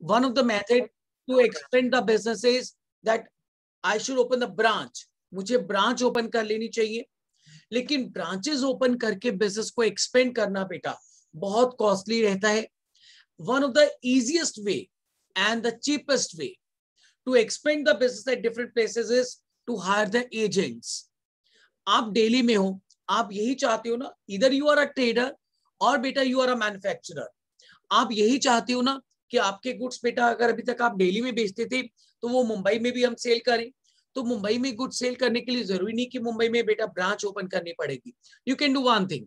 One of the method to expand the business is that I should open the branch. मुझे branch open कर लेनी चाहिए, लेकिन branches open करके business को एक्सपेंड करना बेटा बहुत कॉस्टली रहता है. One of the easiest way and the cheapest way to expand the business at different places is to hire the agents. आप डेली में हो, आप यही चाहते हो ना, इधर यू आर अ ट्रेडर और बेटा यू आर अ मैन्युफैक्चरर. आप यही चाहते हो ना कि आपके गुड्स बेटा अगर अभी तक आप दिल्ली में बेचते थे तो वो मुंबई में भी हम सेल करें. तो मुंबई में गुड्स सेल करने के लिए जरूरी नहीं कि मुंबई में बेटा ब्रांच ओपन करनी पड़ेगी. You can do one thing,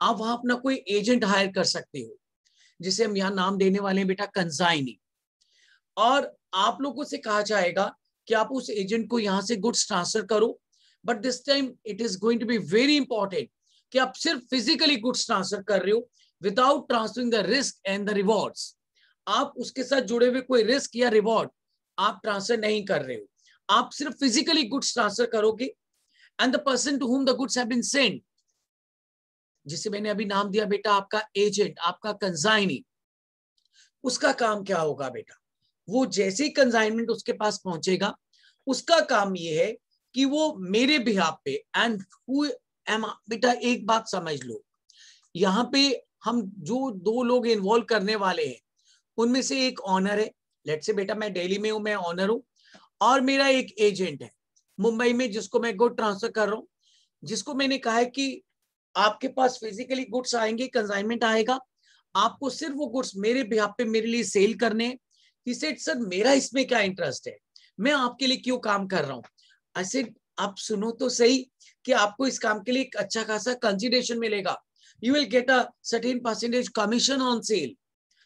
आप वहां अपना कोई एजेंट हायर कर सकते हो, जिसे हम यहाँ नाम देने वाले हैं बेटा कंसाइनी. और आप लोगों से कहा जाएगा कि आप उस एजेंट को यहाँ से गुड्स ट्रांसफर करो, but this time it is going to be very important कि आप सिर्फ फिजिकली गुड्स ट्रांसफर कर रहे हो without transferring the risk and the rewards. आप उसके साथ जुड़े हुए कोई रिस्क या रिवॉर्ड आप ट्रांसफर नहीं कर रहे हो, आप सिर्फ फिजिकली गुड्स ट्रांसफर करोगे. And the person to whom the goods have been sent, जिसे मैंने अभी नाम दिया बेटा आपका एजेंट, आपका कंसाइनी, उसका काम क्या होगा बेटा, वो जैसे ही कंसाइनमेंट उसके पास पहुंचेगा, उसका काम ये है कि वो मेरे बिहाफ पे एंड हु एम बेटा, एक बात समझ लो, यहाँ पे हम जो दो लोग इन्वॉल्व करने वाले हैं उनमें से एक ऑनर है. लेट्स से बेटा मैं दिल्ली में हूं, मैं ऑनर हूं, और मेरा एक एजेंट है मुंबई में जिसको मैं गुड ट्रांसफर कर रहा हूं, जिसको मैंने कहा है कि आपके पास फिजिकली गुड्स आएंगे, कंसाइनमेंट आएगा, आपको सिर्फ वो गुड्स मेरे बिहाफ पे मेरे लिए सेल करने हैं. He said, सर मेरा इसमें क्या इंटरेस्ट है, मैं आपके लिए क्यों काम कर रहा हूँ. ऐसे आप सुनो तो सही कि आपको इस काम के लिए एक अच्छा खासा कंसिडरेशन मिलेगा. You will get a certain percentage commission on sale.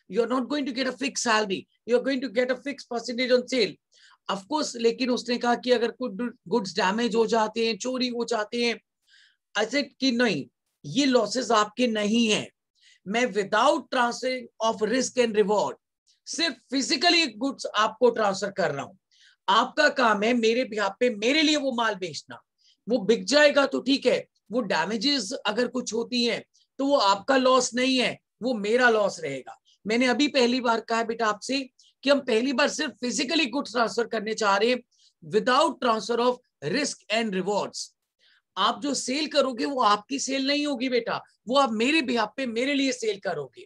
You are not going to get a fixed salary. You are going to get a fixed percentage on sale. Of course, लेकिन उसने कहा कि अगर कुछ goods damage हो जाते हैं, चोरी हो जाते हैं, ऐसे कि नहीं, ये लॉसेस आपके नहीं है. मैं without transfer of risk and reward सिर्फ फिजिकली गुड्स आपको ट्रांसफर कर रहा हूं. आपका काम है मेरे बिहाफ पे मेरे लिए वो माल बेचना. वो बिक जाएगा तो ठीक है, वो डैमेजेस अगर कुछ होती हैं तो वो आपका लॉस नहीं है, वो मेरा लॉस रहेगा. मैंने अभी पहली बार कहा बेटा आपसे कि हम पहली बार सिर्फ फिजिकली गुड्स ट्रांसफर करने चाह रहे हैं without transfer of risk and rewards. आप जो सेल करोगे वो आपकी सेल नहीं होगी बेटा, वो आप मेरे बिहाफ पे मेरे लिए सेल करोगे.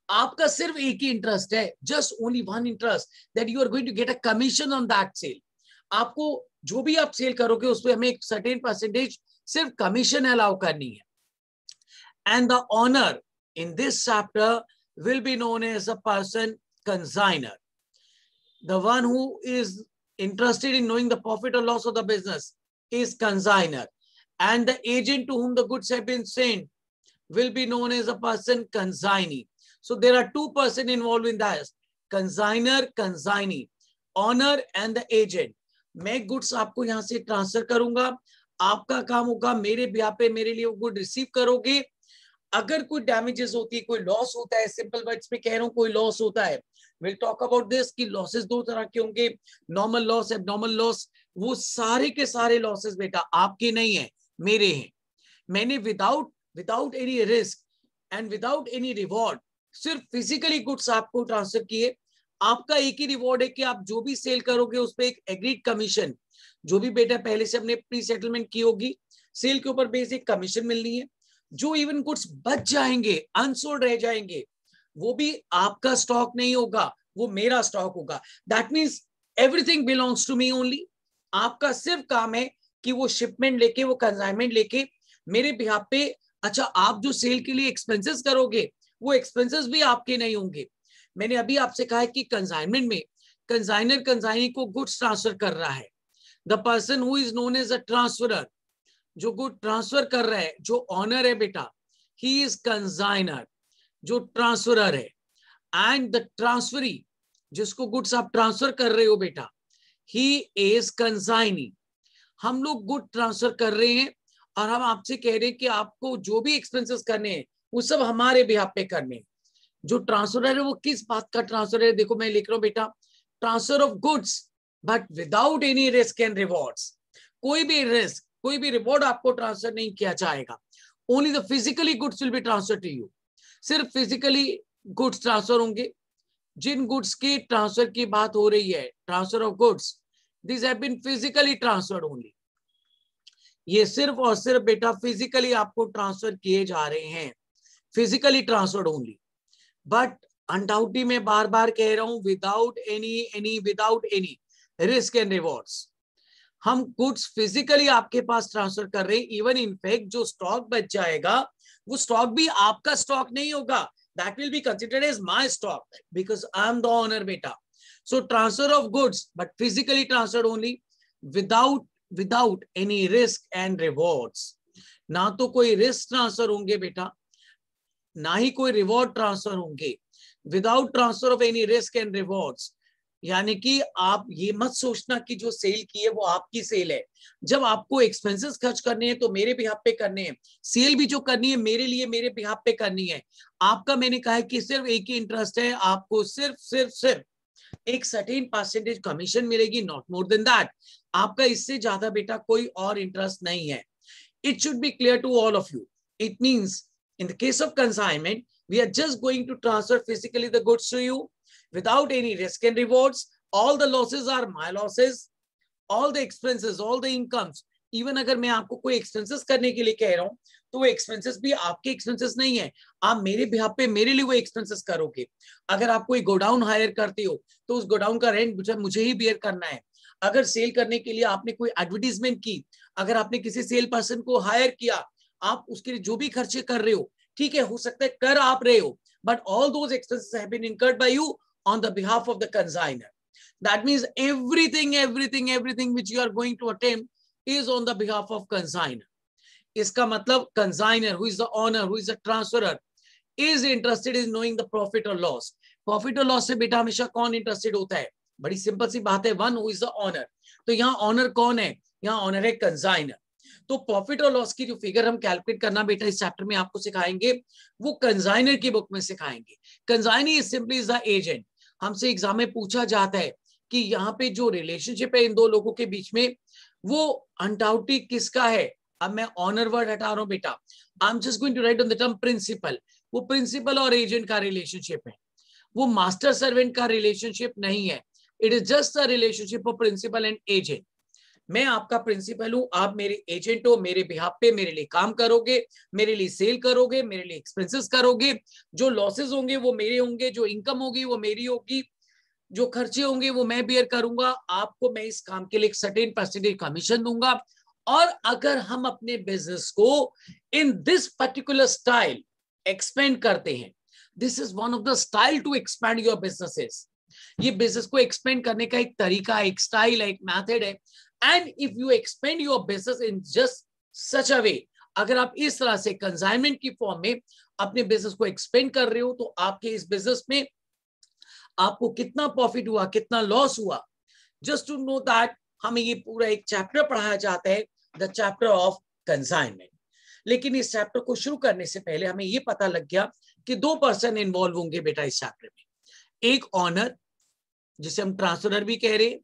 आपका सिर्फ एक ही इंटरेस्ट है, just only one interest, that you are going to get a commission on that sale. आपको जो भी आप सेल करोगे उस पर हमें एक सर्टेन परसेंटेज सिर्फ कमीशन अलाउ करनी है. And the owner in this chapter will be known as a person consigner. The one who is interested in knowing the profit और loss of the business is consigner, and the agent to whom the goods have been sent will be known as a person consignee. So there are two persons involved in that, consigner, consignee, owner and the agent. मैं goods आपको यहां से transfer करूंगा, आपका काम होगा मेरे behalf पे मेरे लिए वो गुड रिसीव करोगे. अगर कोई डैमेजेस होती है, कोई लॉस होता है, सिंपल वर्ड्स में कह रहा हूं, कोई लॉस होता है, विल टॉक अबाउट दिस कि लॉसेस दो तरह के होंगे, नॉर्मल लॉस, एबनॉर्मल लॉस. वो सारे के सारे लॉसेस बेटा आपके नहीं है, मेरे हैं. मैंने without any risk and without any reward सिर्फ फिजिकली गुड्स आपको ट्रांसफर किए. आपका एक ही रिवॉर्ड है कि आप जो भी सेल करोगे उस पर एक एग्रीड कमीशन, जो भी बेटा पहले से अपने प्री सेटलमेंट की होगी, सेल के ऊपर बेसिक कमीशन मिलनी है. जो इवन गुड्स बच जाएंगे, अनसोल्ड रह जाएंगे, वो भी आपका स्टॉक नहीं होगा, वो मेरा स्टॉक होगा. That means everything belongs to me only. आपका सिर्फ काम है कि वो शिपमेंट लेके, वो कंसाइनमेंट लेके मेरे बिहाफ पे, अच्छा आप जो सेल के लिए एक्सपेंसेस करोगे वो एक्सपेंसेस भी आपके नहीं होंगे. मैंने अभी आपसे कहा है कि कंसाइनमेंट में कंसाइनर कंसाइनी को गुड्स ट्रांसफर कर रहा है. The person who is known as a transferor, जो गुड ट्रांसफर कर रहा है, जो ऑनर है बेटा, ही इज कंसाइनर, जो ट्रांसफरर है. एंड द ट्रांसफरी, जिसको गुड्स आप ट्रांसफर कर रहे हो बेटा, ही इज कंसाइनी. हम लोग गुड ट्रांसफर कर रहे हैं और हम आपसे कह रहे हैं कि आपको जो भी एक्सपेंसेस करने हैं वो सब हमारे बिहाफ पे करने हैं. जो ट्रांसफर है वो किस बात का ट्रांसफर है, देखो मैं लिख रहा हूं बेटा, transfer of goods but without any risk and rewards. कोई भी रिस्क, कोई भी रिवॉर्ड आपको ट्रांसफर नहीं किया जाएगा. Only the physically goods will be transfer to you. सिर्फ फिजिकली गुड्स ट्रांसफर होंगे, जिन गुड्स की ट्रांसफर की बात हो रही है, transfer of goods, this have been physically transferred only. ये सिर्फ और सिर्फ बेटा फिजिकली आपको ट्रांसफर किए जा रहे हैं, physically transferred only. But undoubtedly मैं बार बार कह रहा हूं, without any risk and rewards. हम गुड्स फिजिकली आपके पास ट्रांसफर कर रहे हैं। इवन इनफैक्ट जो स्टॉक बच जाएगा वो स्टॉक भी आपका स्टॉक नहीं होगा, that will be considered as my stock because I am the owner बेटा। So transfer of goods but physically transfer only, without any risk and rewards. ना तो कोई रिस्क ट्रांसफर होंगे बेटा, ना ही कोई रिवॉर्ड ट्रांसफर होंगे, without transfer of any risk and rewards. यानी कि आप ये मत सोचना कि जो सेल की है वो आपकी सेल है। जब आपको एक्सपेंसेस खर्च करने हैं तो मेरे बिहाफ पे करने हैं, सेल भी जो करनी है मेरे लिए मेरे बिहाफ पे करनी है। आपका मैंने कहा है कि सिर्फ एक ही इंटरेस्ट है, आपको सिर्फ एक सर्टेन परसेंटेज कमीशन मिलेगी, नॉट मोर देन दैट। आपका इससे ज्यादा बेटा कोई और इंटरेस्ट नहीं है। It should be clear to all of you. It means in the case of consignment, we are just going to transfer physically the goods to you without any risk and rewards. All the losses are my losses, all the expenses, all the incomes. Even अगर मैं आपको कोई expenses करने के लिए कह रहा हूं तो वो expenses भी आपके expenses नहीं है, आप मेरे behalf पे मेरे लिए वो expenses करोगे। अगर आप कोई गोडाउन हायर करते हो तो उस गोडाउन का रेंट मुझे ही बेयर करना है। अगर सेल करने के लिए आपने कोई एडवर्टीजमेंट की, अगर आपने किसी सेल पर्सन को हायर किया, आप उसके लिए जो भी खर्चे कर रहे हो, ठीक है, हो सकता है कर आप रहे हो, but all those expenses have been incurred by you on the behalf of the consignor. That means everything which you are going to attempt is on the behalf of consignor. इसका मतलब consignor who is the owner, who is the transferor, is interested in knowing the profit और loss. Profit और loss से बेटा हमेशा कौन interested होता है? बड़ी सिंपल सी बात है, one who is the owner. तो यहाँ ऑनर कौन है? यहाँ ऑनर है कंसाइनर। तो प्रॉफिट और लॉस की जो फिगर हम कैलकुलेट करना बेटा इस चैप्टर में आपको सिखाएंगे, वो कंसाइनर की बुक में सिखाएंगे। Consignor is simply is the agent. हमसे एग्जाम में पूछा जाता है कि यहाँ पे जो रिलेशनशिप है इन दो लोगों के बीच में वो अनडाउटली किसका है। अब मैं ऑनर वर्ड हटा रहा हूं बेटा, I am just going to write on the term principal. वो प्रिंसिपल और एजेंट का रिलेशनशिप है, वो मास्टर सर्वेंट का रिलेशनशिप नहीं है। It is just the relationship of principal and agent. मैं आपका प्रिंसिपल हूं, आप मेरे एजेंट हो, मेरे बिहाफ पे मेरे लिए काम करोगे, मेरे लिए सेल करोगे, मेरे लिए एक्सपेंसेस करोगे। जो लॉसेस होंगे वो मेरे होंगे, जो इनकम होगी वो मेरी होगी, जो खर्चे होंगे वो मैं बेयर करूंगा। आपको मैं इस काम के लिए एक सर्टेन परसेंटेज कमीशन दूंगा। और अगर हम अपने बिजनेस को in this particular style expand करते हैं, this is one of the style to expand your businesses. ये बिजनेस को एक्सपेंड करने का एक तरीका, एक स्टाइल है, एक मेथड है। And if you expand your business in just such a way, अगर आप इस तरह से कंसाइनमेंट की फॉर्म में अपने बिजनेस को एक्सपेंड कर रहे हो तो आपके इस बिजनेस में आपको कितना प्रॉफिट हुआ, कितना लॉस हुआ, जस्ट टू नो दैट हमें ये पूरा एक चैप्टर पढ़ाया जाता है, द चैप्टर ऑफ कंसाइनमेंट। लेकिन इस चैप्टर को शुरू करने से पहले हमें ये पता लग गया कि दो पर्सन इन्वॉल्व होंगे बेटा इस चैप्टर में। एक ऑनर जिसे हम ट्रांसफरर भी कह रहे हैं,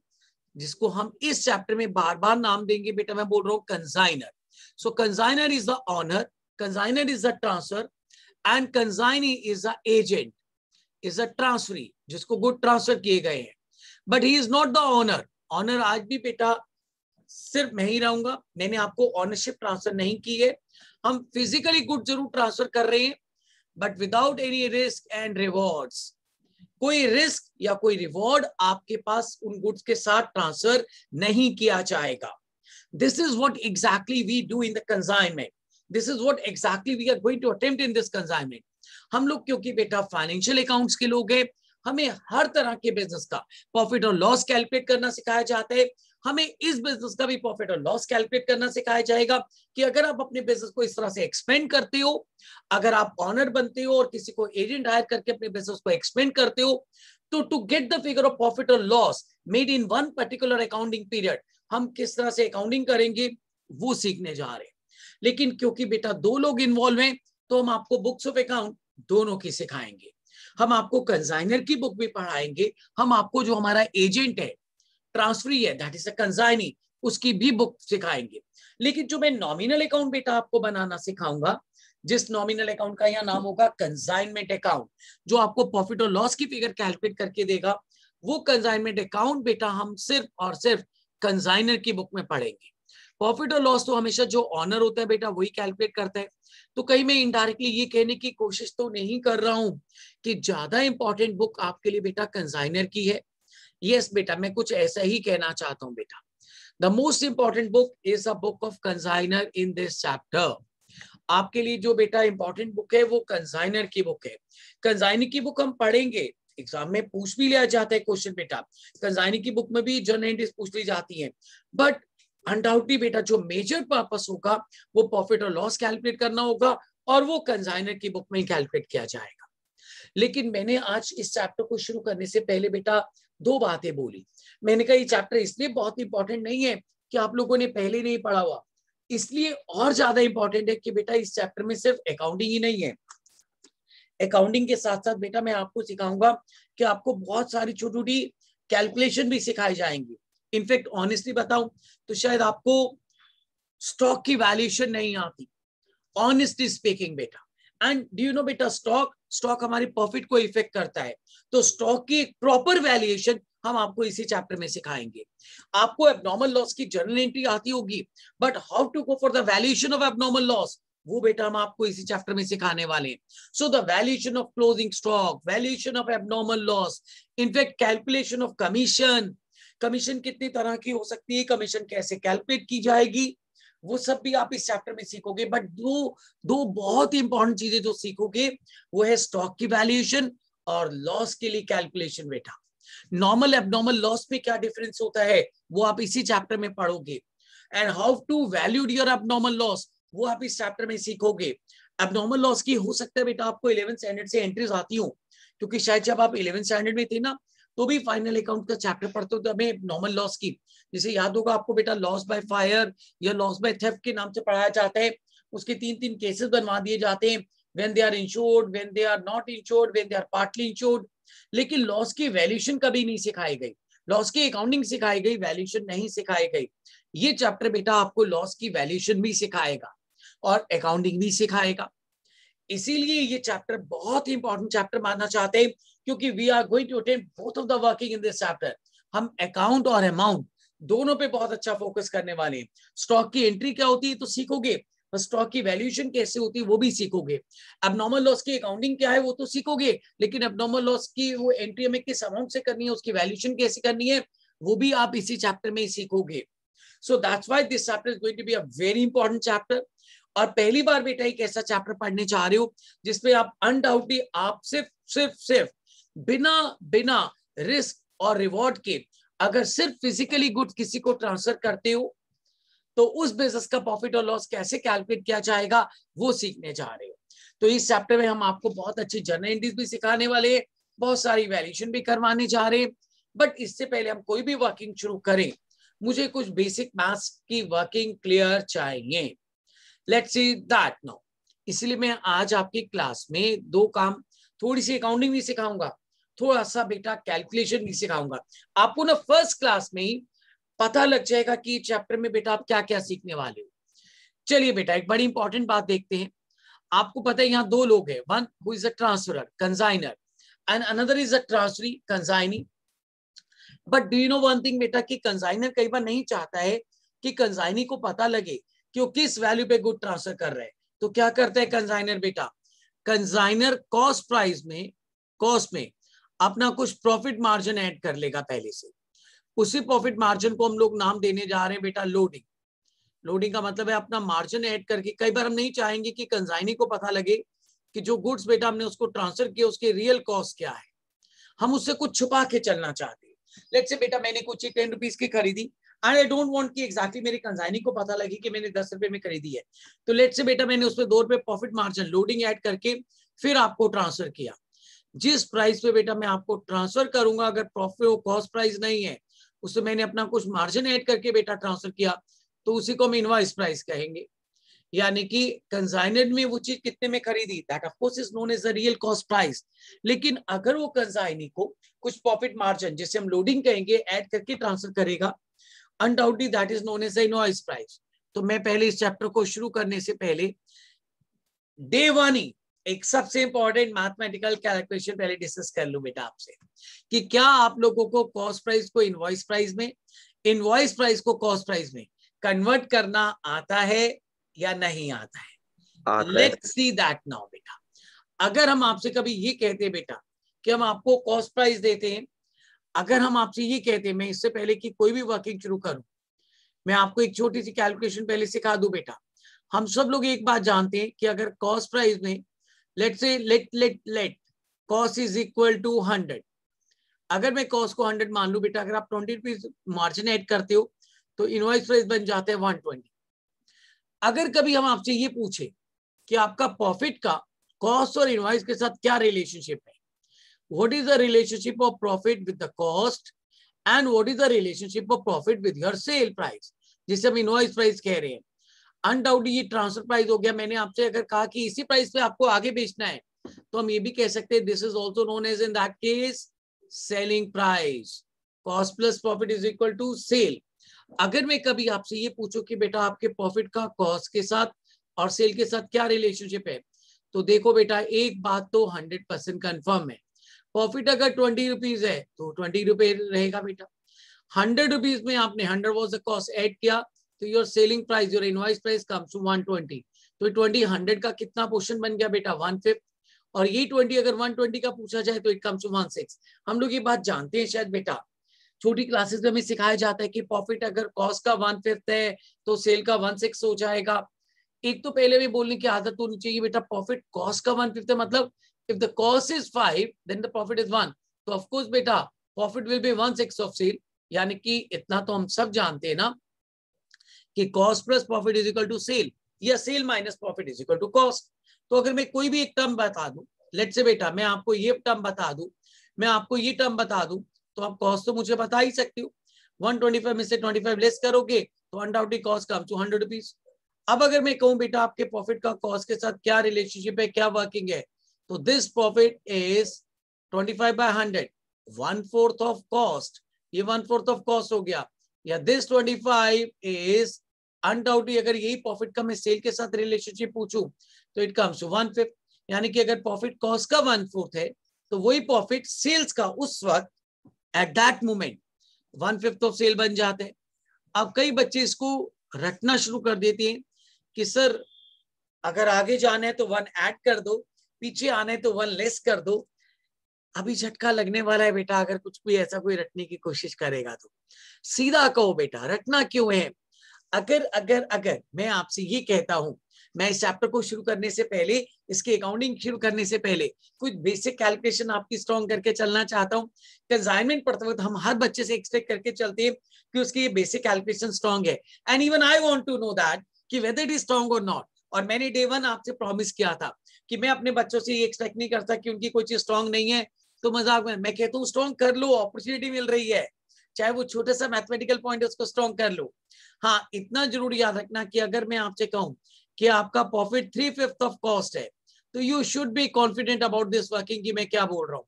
जिसको हम इस चैप्टर में बार बार नाम देंगे बेटा, मैं बोल रहा हूं consignor. So consignor is the owner, consignor is the transfer and consignee is the agent, is the transferee जिसको गुड ट्रांसफर किए गए हैं। But he is not the owner. Owner आज भी बेटा सिर्फ मैं ही रहूंगा, मैंने आपको ऑनरशिप ट्रांसफर नहीं की है। हम फिजिकली गुड जरूर ट्रांसफर कर रहे हैं but without any risk and rewards. कोई रिस्क या कोई रिवॉर्ड आपके पास उन गुड्स के साथ ट्रांसफर नहीं किया जाएगा। This is what exactly we do in the consignment, this is what exactly we are going to attempt in this consignment. हम लोग क्योंकि बेटा फाइनेंशियल अकाउंट्स के लोग हैं, हमें हर तरह के बिजनेस का प्रॉफिट और लॉस कैलकुलेट करना सिखाया जाता है। हमें इस बिजनेस का भी प्रॉफिट और लॉस कैलकुलेट करना सिखाया जाएगा कि अगर आप अपने बिजनेस को इस तरह से एक्सपेंड करते हो, अगर आप ऑनर बनते हो और किसी को एजेंट हायर करके अपने बिजनेस को एक्सपेंड करते हो, तो to get the figure of profit और loss made in one particular accounting period, हम किस तरह से अकाउंटिंग करेंगे वो सीखने जा रहे हैं। लेकिन क्योंकि बेटा दो लोग इन्वॉल्व हैं तो हम आपको बुक्स ऑफ अकाउंट दोनों की सिखाएंगे। हम आपको कंसाइनर की बुक भी पढ़ाएंगे, हम आपको जो हमारा एजेंट है, ट्रांसफरी है, दैट इज अ कंसाइनी, उसकी भी बुक सिखाएंगे। लेकिन जो मैं नॉमिनल अकाउंट बेटा आपको बनाना सिखाऊंगा जिस नॉमिनल अकाउंट का यहाँ नाम होगा कंसाइनमेंट अकाउंट, जो आपको प्रॉफिट और लॉस की फिगर कैलकुलेट करके देगा, वो कंसाइनमेंट अकाउंट बेटा हम सिर्फ और सिर्फ कंसाइनर की बुक में पढ़ेंगे। प्रॉफिट और लॉस तो हमेशा जो ऑनर होता है बेटा वही कैलकुलेट करता है। तो कहीं मैं इनडायरेक्टली ये कहने की कोशिश तो नहीं कर रहा हूं कि ज्यादा इंपॉर्टेंट बुक आपके लिए बेटा कंसाइनर की है। यस बेटा, मैं कुछ ऐसा ही कहना चाहता हूं बेटा। The most important book is a book of consignor in this chapter. आपके लिए जो बेटा इंपॉर्टेंट बुक है वो कंसाइनर की बुक है। कंसाइनर की बुक हम पढ़ेंगे, एग्जाम में पूछ भी लिया जाता है क्वेश्चन बेटा, कंसाइनर की बुक में भी जर्नल एंट्रीज पूछ ली जाती है। बट अनडाउटली बेटा जो मेजर पर्पस होगा वो प्रॉफिट और लॉस कैलकुलेट करना होगा, और वो कंसाइनर की बुक में ही कैलकुलेट किया जाएगा। लेकिन मैंने आज इस चैप्टर को शुरू करने से पहले बेटा दो बातें बोली। मैंने कहा ये चैप्टर इसलिए बहुत इंपॉर्टेंट नहीं है कि आप लोगों ने पहले नहीं पढ़ा हुआ, इसलिए और ज्यादा इंपॉर्टेंट है कि बेटा इस चैप्टर में सिर्फ अकाउंटिंग ही नहीं है, अकाउंटिंग के साथ साथ बेटा मैं आपको सिखाऊंगा कि आपको बहुत सारी छोटी छोटी कैलकुलेशन भी सिखाई जाएंगी। इनफैक्ट ऑनेस्टली बताऊं तो शायद आपको स्टॉक की वैल्यूएशन नहीं आती, ऑनेस्टली स्पीकिंग बेटा। एंड डू यू नो बेटा, स्टॉक हमारी प्रॉफिट को इफेक्ट करता है, तो स्टॉक की एक प्रॉपर वैल्यूएशन हम आपको इसी चैप्टर में सिखाएंगे। आपको एबनॉर्मल लॉस की जर्नल एंट्री आती होगी, but how to go for the valuation of abnormal loss वो बेटा हम आपको इसी चैप्टर में सिखाने वाले हैं। So the valuation of closing stock, valuation of abnormal loss, in fact calculation of commission, commission कितनी तरह की हो सकती है, कमीशन कैसे कैलकुलेट की जाएगी, वो सब भी आप इस चैप्टर में सीखोगे। बट दो बहुत ही इंपॉर्टेंट चीजें जो सीखोगे वो है स्टॉक की वैल्यूएशन और लॉस के लिए कैलकुलेशन बेटा। नॉर्मल एबनॉर्मल लॉस में क्या डिफरेंस होता है वो आप इसी चैप्टर में पढ़ोगे, and how to value your abnormal loss वो आप इस चैप्टर में सीखोगे। एबनॉर्मल लॉस की हो सकता है बेटा आपको 11th स्टैंडर्ड से एंट्रीज आती हो, क्योंकि शायद जब आप 11th स्टैंडर्ड में थे ना तो भी फाइनल अकाउंट का चैप्टर पढ़ते हो तो हमें नॉर्मल लॉस की, जैसे याद होगा आपको बेटा लॉस बाय फायर या लॉस बाय थेफ्ट के नाम से पढ़ाया जाता है। उसके 3 केसेस बनवा दिए जाते हैं, when they are insured, when they are not insured, when they are partly insured. लेकिन लॉस की वैल्यूएशन कभी नहीं सिखाई गई, लॉस की अकाउंटिंग सिखाई गई, वैल्यूएशन नहीं सिखाई गई। ये चैप्टर बेटा आपको लॉस की वैल्यूएशन भी सिखाएगा और अकाउंटिंग भी सिखाएगा। इसीलिए ये चैप्टर बहुत ही इंपॉर्टेंट चैप्टर मानना चाहते हैं, क्योंकि we are going to attempt both of the working in this chapter. हम अकाउंट और अमाउंट दोनों पे बहुत अच्छा फोकस करने वाले हैं। स्टॉक की एंट्री क्या होती है तो सीखोगे, स्टॉक की वैल्यूएशन कैसे होती है वो भी सीखोगे। एबनॉर्मल लॉस की अकाउंटिंग क्या है वो तो सीखोगे, लेकिन एबनॉर्मल लॉस की वो एंट्री हमें किस अमाउंट से करनी है, उसकी वैल्यूएशन कैसे करनी है वो भी आप इसी चैप्टर में ही सीखोगे। So that's why this chapter is going to be a very important chapter. और पहली बार बेटा एक ऐसा चैप्टर पढ़ने जा रहे हो जिसमें आप अनडाउटली आप सिर्फ बिना बिना रिस्क और रिवॉर्ड के अगर सिर्फ फिजिकली गुड्स किसी को ट्रांसफर करते हो तो उस बिजनेस का प्रॉफिट और लॉस कैसे कैलकुलेट किया जाएगा वो सीखने जा रहे हो। तो इस चैप्टर में हम आपको बहुत अच्छी जर्नल एंट्रीज भी सिखाने वाले हैं, बहुत सारी वैल्यूएशन भी करवाने जा रहे हैं। बट इससे पहले हम कोई भी वर्किंग शुरू करें मुझे कुछ बेसिक मैथ्स की वर्किंग क्लियर चाहिए। Let's see that now. इसलिए मैं आज आपकी क्लास में दो काम, थोड़ी सी अकाउंटिंग भी सिखाऊंगा, थोड़ा सा बेटा कैलकुलेशन भी सिखाऊंगा। आपको ना फर्स्ट क्लास में ही पता लग जाएगा कि चैप्टर में बेटा आप क्या क्या सीखने वाले हो। चलिए बेटा एक बड़ी इंपॉर्टेंट बात देखते हैं। आपको पता है यहाँ दो लोग हैं, one who is a transferor consignor and another is a transferee consignee. But do you know one thing बेटा कि कंसाइनर कई बार नहीं चाहता है कि कंसाइनी को पता लगे कि वो किस वैल्यू पे गुड ट्रांसफर कर रहे हैं। तो क्या करता है कंसाइनर बेटा, कंसाइनर कॉस्ट में अपना कुछ प्रॉफिट मार्जिन ऐड कर लेगा पहले से। उसी प्रॉफिट मार्जिन को हम लोग नाम देने जा रहे हैं बेटा लोडिंग। लोडिंग का मतलब है अपना मार्जिन ऐड करके। कई बार हम नहीं चाहेंगे कि कंसाइनी को पता लगे कि जो गुड्स बेटा हमने उसको ट्रांसफर किया उसकी रियल कॉस्ट क्या है, हम उससे कुछ छुपा के चलना चाहते हैं। लेट्स से बेटा मैंने कुछ 10 रुपीज की खरीदी एंड आई डोंट वांट कि एग्जैक्टली मेरी कंसाइनी को पता लगे कि मैंने 10 रुपए में खरीदी है। तो लेट्स से बेटा मैंने उसमें 2 रुपए प्रॉफिट मार्जिन लोडिंग ऐड करके फिर आपको ट्रांसफर किया। जिस प्राइस पे बेटा मैं आपको ट्रांसफर करूंगा अगर प्रॉफिट कॉस्ट प्राइस नहीं है उससे मैंने अपना कुछ मार्जिन ऐड करके बेटा ट्रांसफर किया तो उसी को हम इनवॉइस प्राइस कहेंगे। यानी कि कंसाइनर में वो चीज कितने में खरीदी that of course is known as the real cost price. लेकिन अगर वो कंसाइनी को कुछ प्रॉफिट मार्जिन जिसे हम लोडिंग कहेंगे ऐड करके ट्रांसफर करेगा, undoubtedly that is known as the invoice price. तो मैं पहले इस चैप्टर को शुरू करने से पहले डे वन ही एक सबसे इंपॉर्टेंट मैथमेटिकल कैलकुलेशन पहले डिस्कस कर लूं बेटा आपसे कि क्या आप लोगों को कॉस्ट प्राइस को इनवॉइस प्राइस में, इनवॉइस प्राइस को कॉस्ट प्राइस में कन्वर्ट करना आता है या नहीं आता है। लेट्स सी दैट नाउ बेटा। अगर हम आपसे कभी ये कहते हैं बेटा कि हम आपको कॉस्ट प्राइस देते हैं, अगर हम आपसे ये कहते हैं, मैं इससे पहले कि कोई भी वर्किंग शुरू करूं, मैं आपको एक छोटी सी कैलकुलेशन पहले सिखा दूं बेटा। हम सब लोग एक बात जानते हैं कि अगर कॉस्ट प्राइस में let cost is equal to 100, अगर मैं कॉस्ट को 100 मान लू बेटा, अगर आप 20 रुपीज मार्जिन ऐड करते हो तो इनवॉइस प्राइस बन जाता है 120। अगर कभी हम आपसे ये पूछे कि आपका प्रॉफिट का कॉस्ट और इनवॉइस के साथ क्या रिलेशनशिप है, what is the relationship of profit with the cost and what is the relationship of profit with your sale price, जिसे हम इनवॉइस प्राइस कह रहे हैं। अनडाउटली ये ट्रांसफर प्राइस हो गया। मैंने आपसे अगर कहा कि इसी प्राइस पे आपको आगे बेचना है तो हम ये भी कह सकते हैं this is also known as in that case selling price. Cost plus profit is equal to sale. अगर मैं कभी आपसे ये पूछूं कि बेटा आपके प्रॉफिट का कॉस्ट के साथ और सेल के साथ क्या रिलेशनशिप है, तो देखो बेटा एक बात तो 100% कंफर्म है, प्रॉफिट अगर 20 रुपीज है तो 20 रुपए रहेगा बेटा। 100 रुपीज में आपने 100 वॉज द कॉस्ट ऐड किया तो your selling price, your invoice price comes to 120। तो 20 100 का कितना पोर्शन बन गया बेटा 1/5, और ये 20 अगर 120 का पूछा जाए तो इट कम्स टू 1/6। हम लोग ये बात जानते हैं शायद बेटा, छोटी क्लासेस में हमें सिखाया जाता है कि प्रॉफिट अगर कॉस्ट का 1/5 है तो सेल का 1/6 हो जाएगा। एक तो पहले भी बोलने की आदत होनी चाहिए बेटा, प्रॉफिट कॉस्ट का 1/5 है, मतलब if the cost is 5 then the profit is 1, तो ऑफ कोर्स बेटा profit will be 1/6 of sale. यानी कि इतना तो हम सब जानते हैं ना कि cost plus profit is equal to sale, या sale minus profit is equal to cost. तो अगर मैं कोई भी एक टर्म बता दूं, लेट्स से बेटा मैं आपको ये टर्म बता दूं, मैं आपको ये टर्म बता दूं, तो आप कॉस्ट तो मुझे बता ही सकते हो। 125 में से 25 लेस करोगे तो undoubtedly cost comes to 100 rupees. अब अगर मैं कहूं बेटा आपके प्रॉफिट का कॉस्ट के साथ क्या रिलेशनशिप है, क्या वर्किंग है, तो this profit is 25/100, 1/4 of cost, ये 1/4 ऑफ कॉस्ट हो गया, या दिस 25 इज अनडाउटली, अगर यही प्रॉफिट का मैं सेल के साथ रिलेशनशिप पूछूं तो इट कम्स टू 1/5। यानी कि अगर प्रॉफिट कॉस्ट का 1/4 है तो वही प्रॉफिट सेल्स का उस वक्त at that moment 1/5 of sale बन जाते हैं। अब कई बच्चे इसको रटना शुरू कर देते हैं कि सर अगर आगे जाना है तो 1 ऐड कर दो, पीछे आना है तो 1 लेस कर दो। अभी झटका लगने वाला है बेटा अगर कुछ भी ऐसा कोई रटने की कोशिश करेगा तो। सीधा कहो बेटा रटना क्यों है। अगर अगर अगर मैं आपसे ये कहता हूं, मैं इस चैप्टर को शुरू करने से पहले, इसकी अकाउंटिंग शुरू करने से पहले कुछ बेसिक कैलकुलेशन आपकी स्ट्रॉन्ग करके चलना चाहता हूं। कंसाइनमेंट पढ़ते वक्त हम हर बच्चे से एक्सपेक्ट करके चलते हैं कि उसकी ये बेसिक कैलकुलेशन स्ट्रॉन्ग है, and even I want to know that कि वेदर इट इज स्ट्रॉन्ग और नॉट। और मैंने डे 1 आपसे प्रॉमिस किया था कि मैं अपने बच्चों से ये एक्सपेक्ट नहीं करता कि उनकी कोई चीज स्ट्रॉन्ग नहीं है तो मजाक में, मैं कहता हूँ स्ट्रॉन्ग कर लो, अपॉर्चुनिटी मिल रही है, चाहे वो छोटा सा मैथमेटिकल पॉइंट है उसको स्ट्रॉन्ग कर लो। हाँ इतना जरूर याद रखना कि अगर मैं आपसे कहूं कि आपका प्रॉफिट 3/5 ऑफ कॉस्ट है तो you should be confident about this working कि मैं क्या बोल रहा हूँ।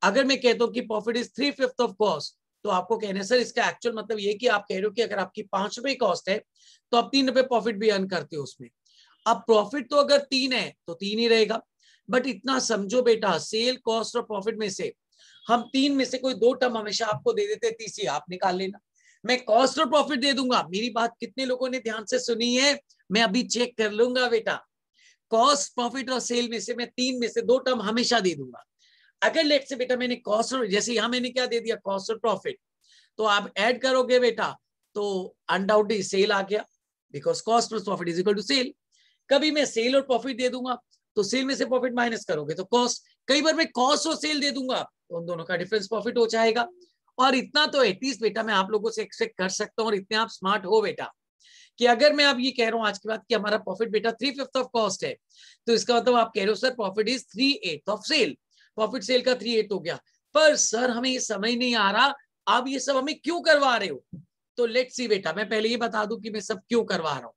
अगर मैं कहता हूँ कि प्रॉफिट इज 3/5 ऑफ कॉस्ट तो आपको कहने सर इसका एक्चुअल मतलब ये कि आप कह रहे हो कि अगर आपकी 5 रुपए कॉस्ट है तो आप 3 रुपए प्रॉफिट भी अर्न करते हो उसमें। अब प्रॉफिट तो अगर 3 है तो 3 ही रहेगा, बट इतना समझो बेटा सेल कॉस्ट और प्रॉफिट में से हम 3 में से कोई 2 टर्म हमेशा आपको दे देते, तीसरी आप निकाल लेना। मैं कॉस्ट और प्रॉफिट दे दूंगा, मेरी बात कितने लोगों ने ध्यान से सुनी है मैं अभी चेक कर लूंगा बेटा। कॉस्ट प्रॉफिट और सेल में से मैं 3 में से 2 टर्म हमेशा दे दूंगा। अगर लेट से बेटा मैंने कॉस्ट और, जैसे यहां मैंने क्या दे दिया कॉस्ट और प्रॉफिट, तो आप ऐड करोगे बेटा तो अनडाउटली सेल आ गया, because cost plus profit is equal to sale. कभी मैं सेल और प्रॉफिट दे दूंगा तो सेल में से प्रॉफिट माइनस करोगे तो कॉस्ट, कई बार मैं कॉस्ट और सेल दे दूंगा तो उन दोनों का डिफरेंस प्रॉफिट हो जाएगा। और इतना तो एटलीस्ट बेटा मैं आप लोगों से एक्सपेक्ट कर सकता हूँ, और इतने आप स्मार्ट हो बेटा कि अगर मैं अब ये कह रहा हूँ आज के बाद कि हमारा प्रॉफिट बेटा 3/5 ऑफ कॉस्ट है, तो इसका मतलब आप कह रहे हो sir profit is 3/8 of sale, profit sale का 3/8 हो गया। पर सर हमें ये समझ नहीं आ रहा आप ये सब हमें क्यों करवा रहे हो। तो लेट्स सी बेटा मैं पहले ये बता दूं कि मैं सब क्यों करवा रहा हूँ।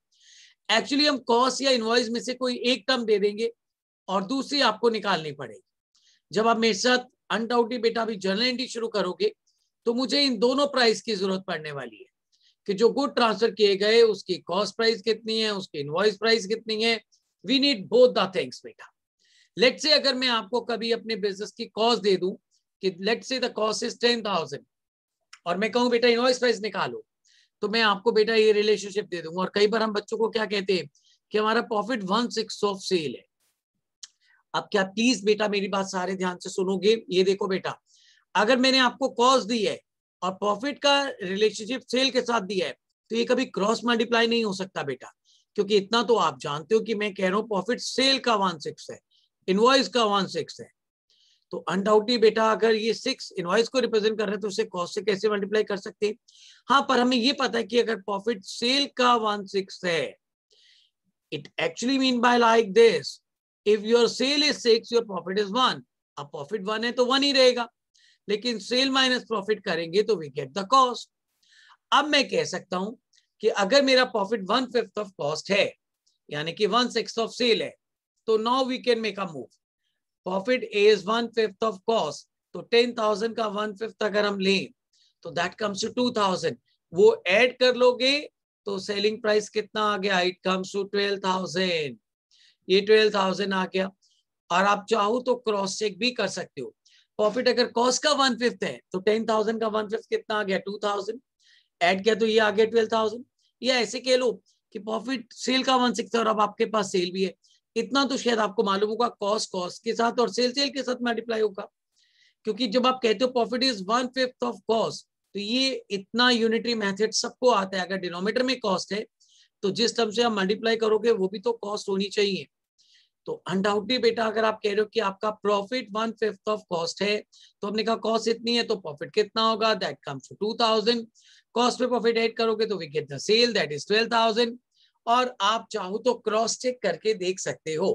एक्चुअली हम कॉस्ट या इनवॉइस में से कोई एक टर्म दे देंगे और दूसरी आपको निकालनी पड़ेगी। जब आप मेरे साथ अनडाउटली बेटा अभी जर्नल एंट्री शुरू करोगे तो मुझे इन दोनों प्राइस की जरूरत पड़ने वाली है कि जो गुड ट्रांसफर किए गए उसकी कॉस्ट प्राइस कितनी है, उसकी इनवॉइस प्राइस कितनी है, we need both the things बेटा। लेट्स से अगर मैं आपको कभी अपने बिजनेस की कॉस्ट दे दूं कि let's say the cost is 10,000 और मैं कहूं बेटा इनवॉइस प्राइस निकालो, तो मैं आपको बेटा ये रिलेशनशिप दे दूंगा। और कई बार हम बच्चों को क्या कहते हैं कि हमारा प्रॉफिट 1/6 ऑफ सेल है। अब क्या प्लीज बेटा मेरी बात सारे ध्यान से सुनोगे? ये देखो बेटा, अगर मैंने आपको कॉस्ट दी है और प्रॉफिट का रिलेशनशिप सेल के साथ दिया है, तो ये कभी क्रॉस मल्टीप्लाई नहीं हो सकता बेटा, क्योंकि इतना तो आप जानते हो कि मैं कह रहा हूं प्रॉफिट सेल का 1/6 है, इनवॉइस का 1/6 है। तो अनडाउटली बेटा अगर ये 6 इनवॉइस को रिप्रेजेंट कर रहे हैं तो उसे कॉस्ट से कैसे मल्टीप्लाई कर सकते हैं? हाँ, पर हमें ये पता है कि अगर प्रॉफिट सेल का 1/6 है, it actually mean by like this, if your sale is 6 your profit is 1। अब प्रॉफिट 1 है तो 1 ही रहेगा, लेकिन सेल माइनस प्रॉफिट करेंगे तो वी गेट द कॉस्ट। अब मैं कह सकता हूं कि अगर मेरा प्रॉफिट 1/5 ऑफ कॉस्ट है, यानी कि 1/6 ऑफ सेल है, तो now we can make a move. Profit is 1/5 of cost, तो 10,000 का 1/5 अगर हम लें तो दैट कम्स टू 2,000। वो ऐड कर लोगे तो सेलिंग प्राइस कितना आ गया? It comes to 12,000। ये 12,000 आ गया। और आप चाहो तो क्रॉस चेक भी कर सकते हो। प्रॉफिट अगर कॉस्ट का 1/5 है तो 10,000 का 1/5 कितना आ गया? 2,000। ऐड किया तो ये आ गया 12,000। या ऐसे कह लो कि प्रॉफिट सेल का 1/6 है और अब आपके पास सेल भी है। इतना तो शायद आपको मालूम होगा, कॉस्ट कॉस्ट के साथ और सेल सेल के साथ मल्टीप्लाई होगा, क्योंकि जब आप कहते हो प्रॉफिट इज 1/5 ऑफ कॉस्ट, तो ये इतना यूनिटरी मेथड सबको आता है। अगर डिनोमिनेटर में कॉस्ट है तो जिस टर्म से आप मल्टीप्लाई करोगे वो भी तो कॉस्ट होनी चाहिए। तो अनडाउटली बेटा अगर आप कह रहे हो कि आपका प्रॉफिट 1/5 ऑफ कॉस्ट है, तो हमने कहा कॉस्ट इतनी है तो प्रॉफिट कितना होगा? That comes to 2,000। कॉस्ट पे प्रॉफिट ऐड करोगे तो we get the sale, that is 12,000। और आप चाहो तो क्रॉस चेक करके देख सकते हो,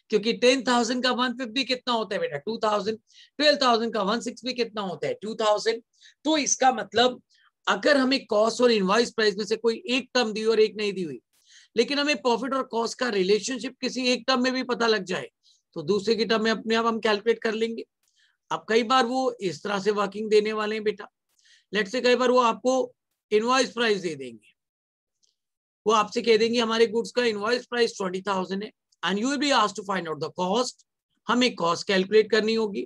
क्योंकि 10,000 का 1/5 भी कितना होता है बेटा? 2,000। 12,000 का 1/6 भी कितना होता है? 2,000। तो इसका मतलब अगर हमें कॉस्ट और इनवॉइस प्राइस में से कोई एक टर्म दी और एक नहीं दी हुई, लेकिन हमें प्रॉफिट और कॉस्ट का रिलेशनशिप किसी एक टर्म में भी पता लग जाए, तो दूसरे की टर्म में अपने आप हम कैलकुलेट कर लेंगे। अब कई बार वो इस तरह से वर्किंग देने वाले हैं बेटा, लेट्स से कई बार वो आपको इनवॉइस प्राइस दे देंगे। वो आपसे कह देंगे हमारे गुड्स का इनवॉइस प्राइस 20,000 है and you will be asked to find out the cost. हमें कॉस्ट कैलकुलेट करनी होगी।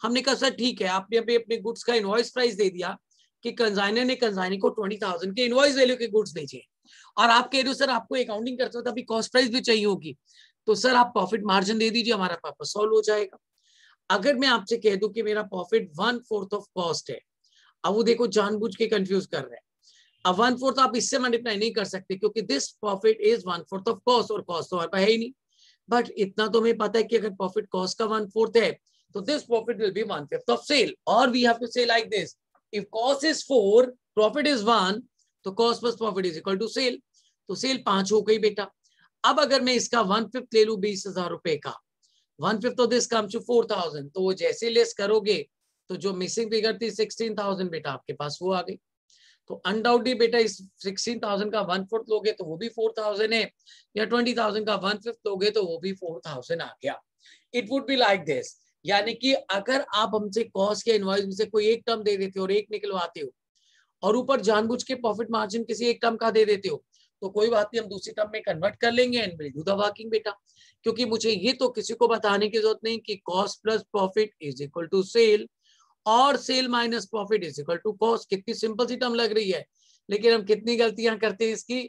हमने कहा सर ठीक है, आपने अभी अपने गुड्स का इनवॉइस प्राइस दे दिया कि कंसाइनर ने कंसाइनी को 20,000 के इनवॉइस वैल्यू के गुड्स भेजे, और आप कह रहे हो सर आपको अकाउंटिंग करते हो तो अभी कॉस्ट प्राइस भी चाहिए होगी, तो सर आप प्रॉफिट मार्जिन दे दीजिए, हमारा पर्पस सॉल्व हो जाएगा। अगर मैं आपसे कह दूं कि मेरा प्रॉफिट 1/4 ऑफ कॉस्ट है, अब वो देखो जानबूझ के कंफ्यूज कर रहे हैं। अब 1/4 आप इससे मल्टीप्लाई नहीं कर सकते क्योंकि this profit is 1/4 of cost, और कॉस्ट तो हमारे पास है ही नहीं। बट इतना तो हमें पता है कि अगर प्रॉफिट कॉस्ट का 1/4 है तो this profit will be 1/5 of sale, और we have to say like this, if cost is 4 profit is 1, तो cost plus profit is equal to sale. तो सेल 5 हो गई बेटा। अब अगर मैं इसका 1/5 ले लू 20,000 रुपए का, 1/5 ऑफ दिस कम्स टू 4,000, तो वो जैसे लेस करोगे तो जो मिसिंग फिगर थी 16,000 बेटा आपके पास वो आ गई। तो अनडाउटली बेटा इस 16,000 का 1/4 लोगे तो वो भी 4,000 है, या 20,000 का 1/5 लोगे तो वो भी 4,000 आ गया। It would be like this, यानी कि अगर आप हमसे कॉस्ट के इनवॉइस में से कोई एक टर्म दे देते हो और एक निकलवाते हो, और ऊपर जानबूझ के प्रॉफिट मार्जिन किसी एक टर्म का दे देते हो, तो कोई बात नहीं, हम दूसरी टर्म में कन्वर्ट कर लेंगे and will do the working बेटा। क्योंकि मुझे ये तो किसी को बताने की जरूरत नहीं कि cost plus profit is equal to sale, और sale minus profit is equal to cost. कितनी सिंपल सी टर्म लग रही है, लेकिन हम कितनी गलतियां करते हैं इसकी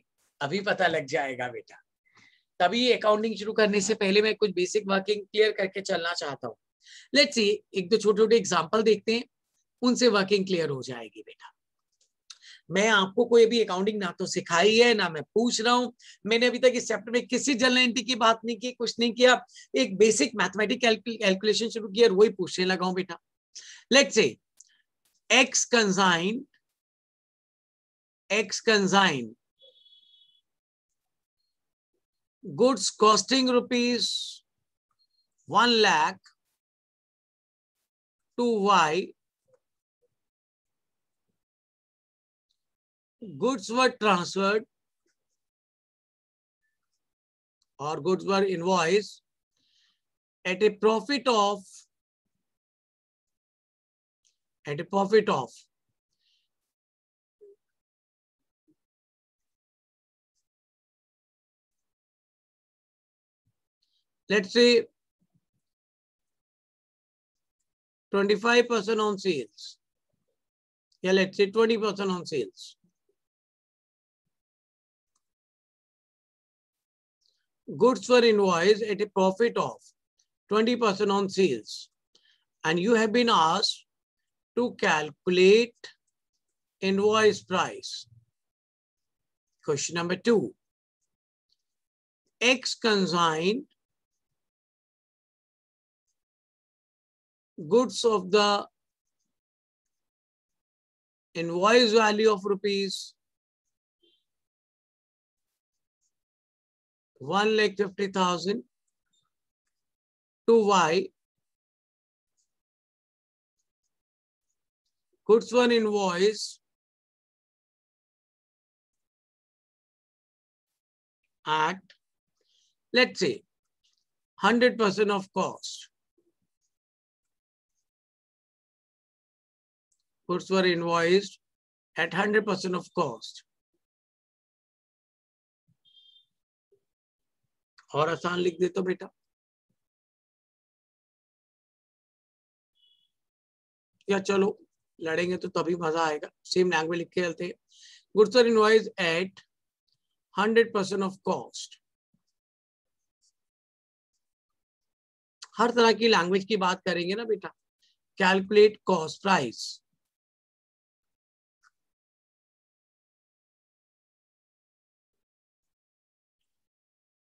अभी पता लग जाएगा बेटा। तभी अकाउंटिंग शुरू करने से पहले मैं कुछ बेसिक वर्किंग क्लियर करके चलना चाहता हूँ। लेट्स सी एक दो छोटे छोटे एग्जांपल देखते हैं, उनसे वर्किंग क्लियर हो जाएगी बेटा। मैं आपको कोई अभी अकाउंटिंग ना तो सिखाई है ना मैं पूछ रहा हूं। मैंने अभी तक इस चैप्टर में किसी जनरल एंट्री की बात नहीं की, कुछ नहीं किया। एक बेसिक मैथमेटिक कैलकुलेशन शुरू किया और वही पूछने लगा हूं बेटा। लेट्स से X consign goods costing rupees 1 lakh to Y. Goods were transferred or goods were invoiced at a profit of let's say 25% on sales. Yeah, let's say 20% on sales. Goods were invoiced at a profit of 20% on sales. And you have been asked to calculate invoice price. Question number 2. X consigned goods of the invoice value of rupees 1,50,000 to Y. Goods were invoiced at, let's say, 100% of cost. Goods were invoiced at 100% of cost. और आसान लिख दे तो बेटा, या चलो लड़ेंगे तो तभी मजा आएगा, सेम लैंग्वेज लिख के चलते हैं. Goods were invoiced at 100% of cost. हर तरह की लैंग्वेज की बात करेंगे ना बेटा. Calculate cost price.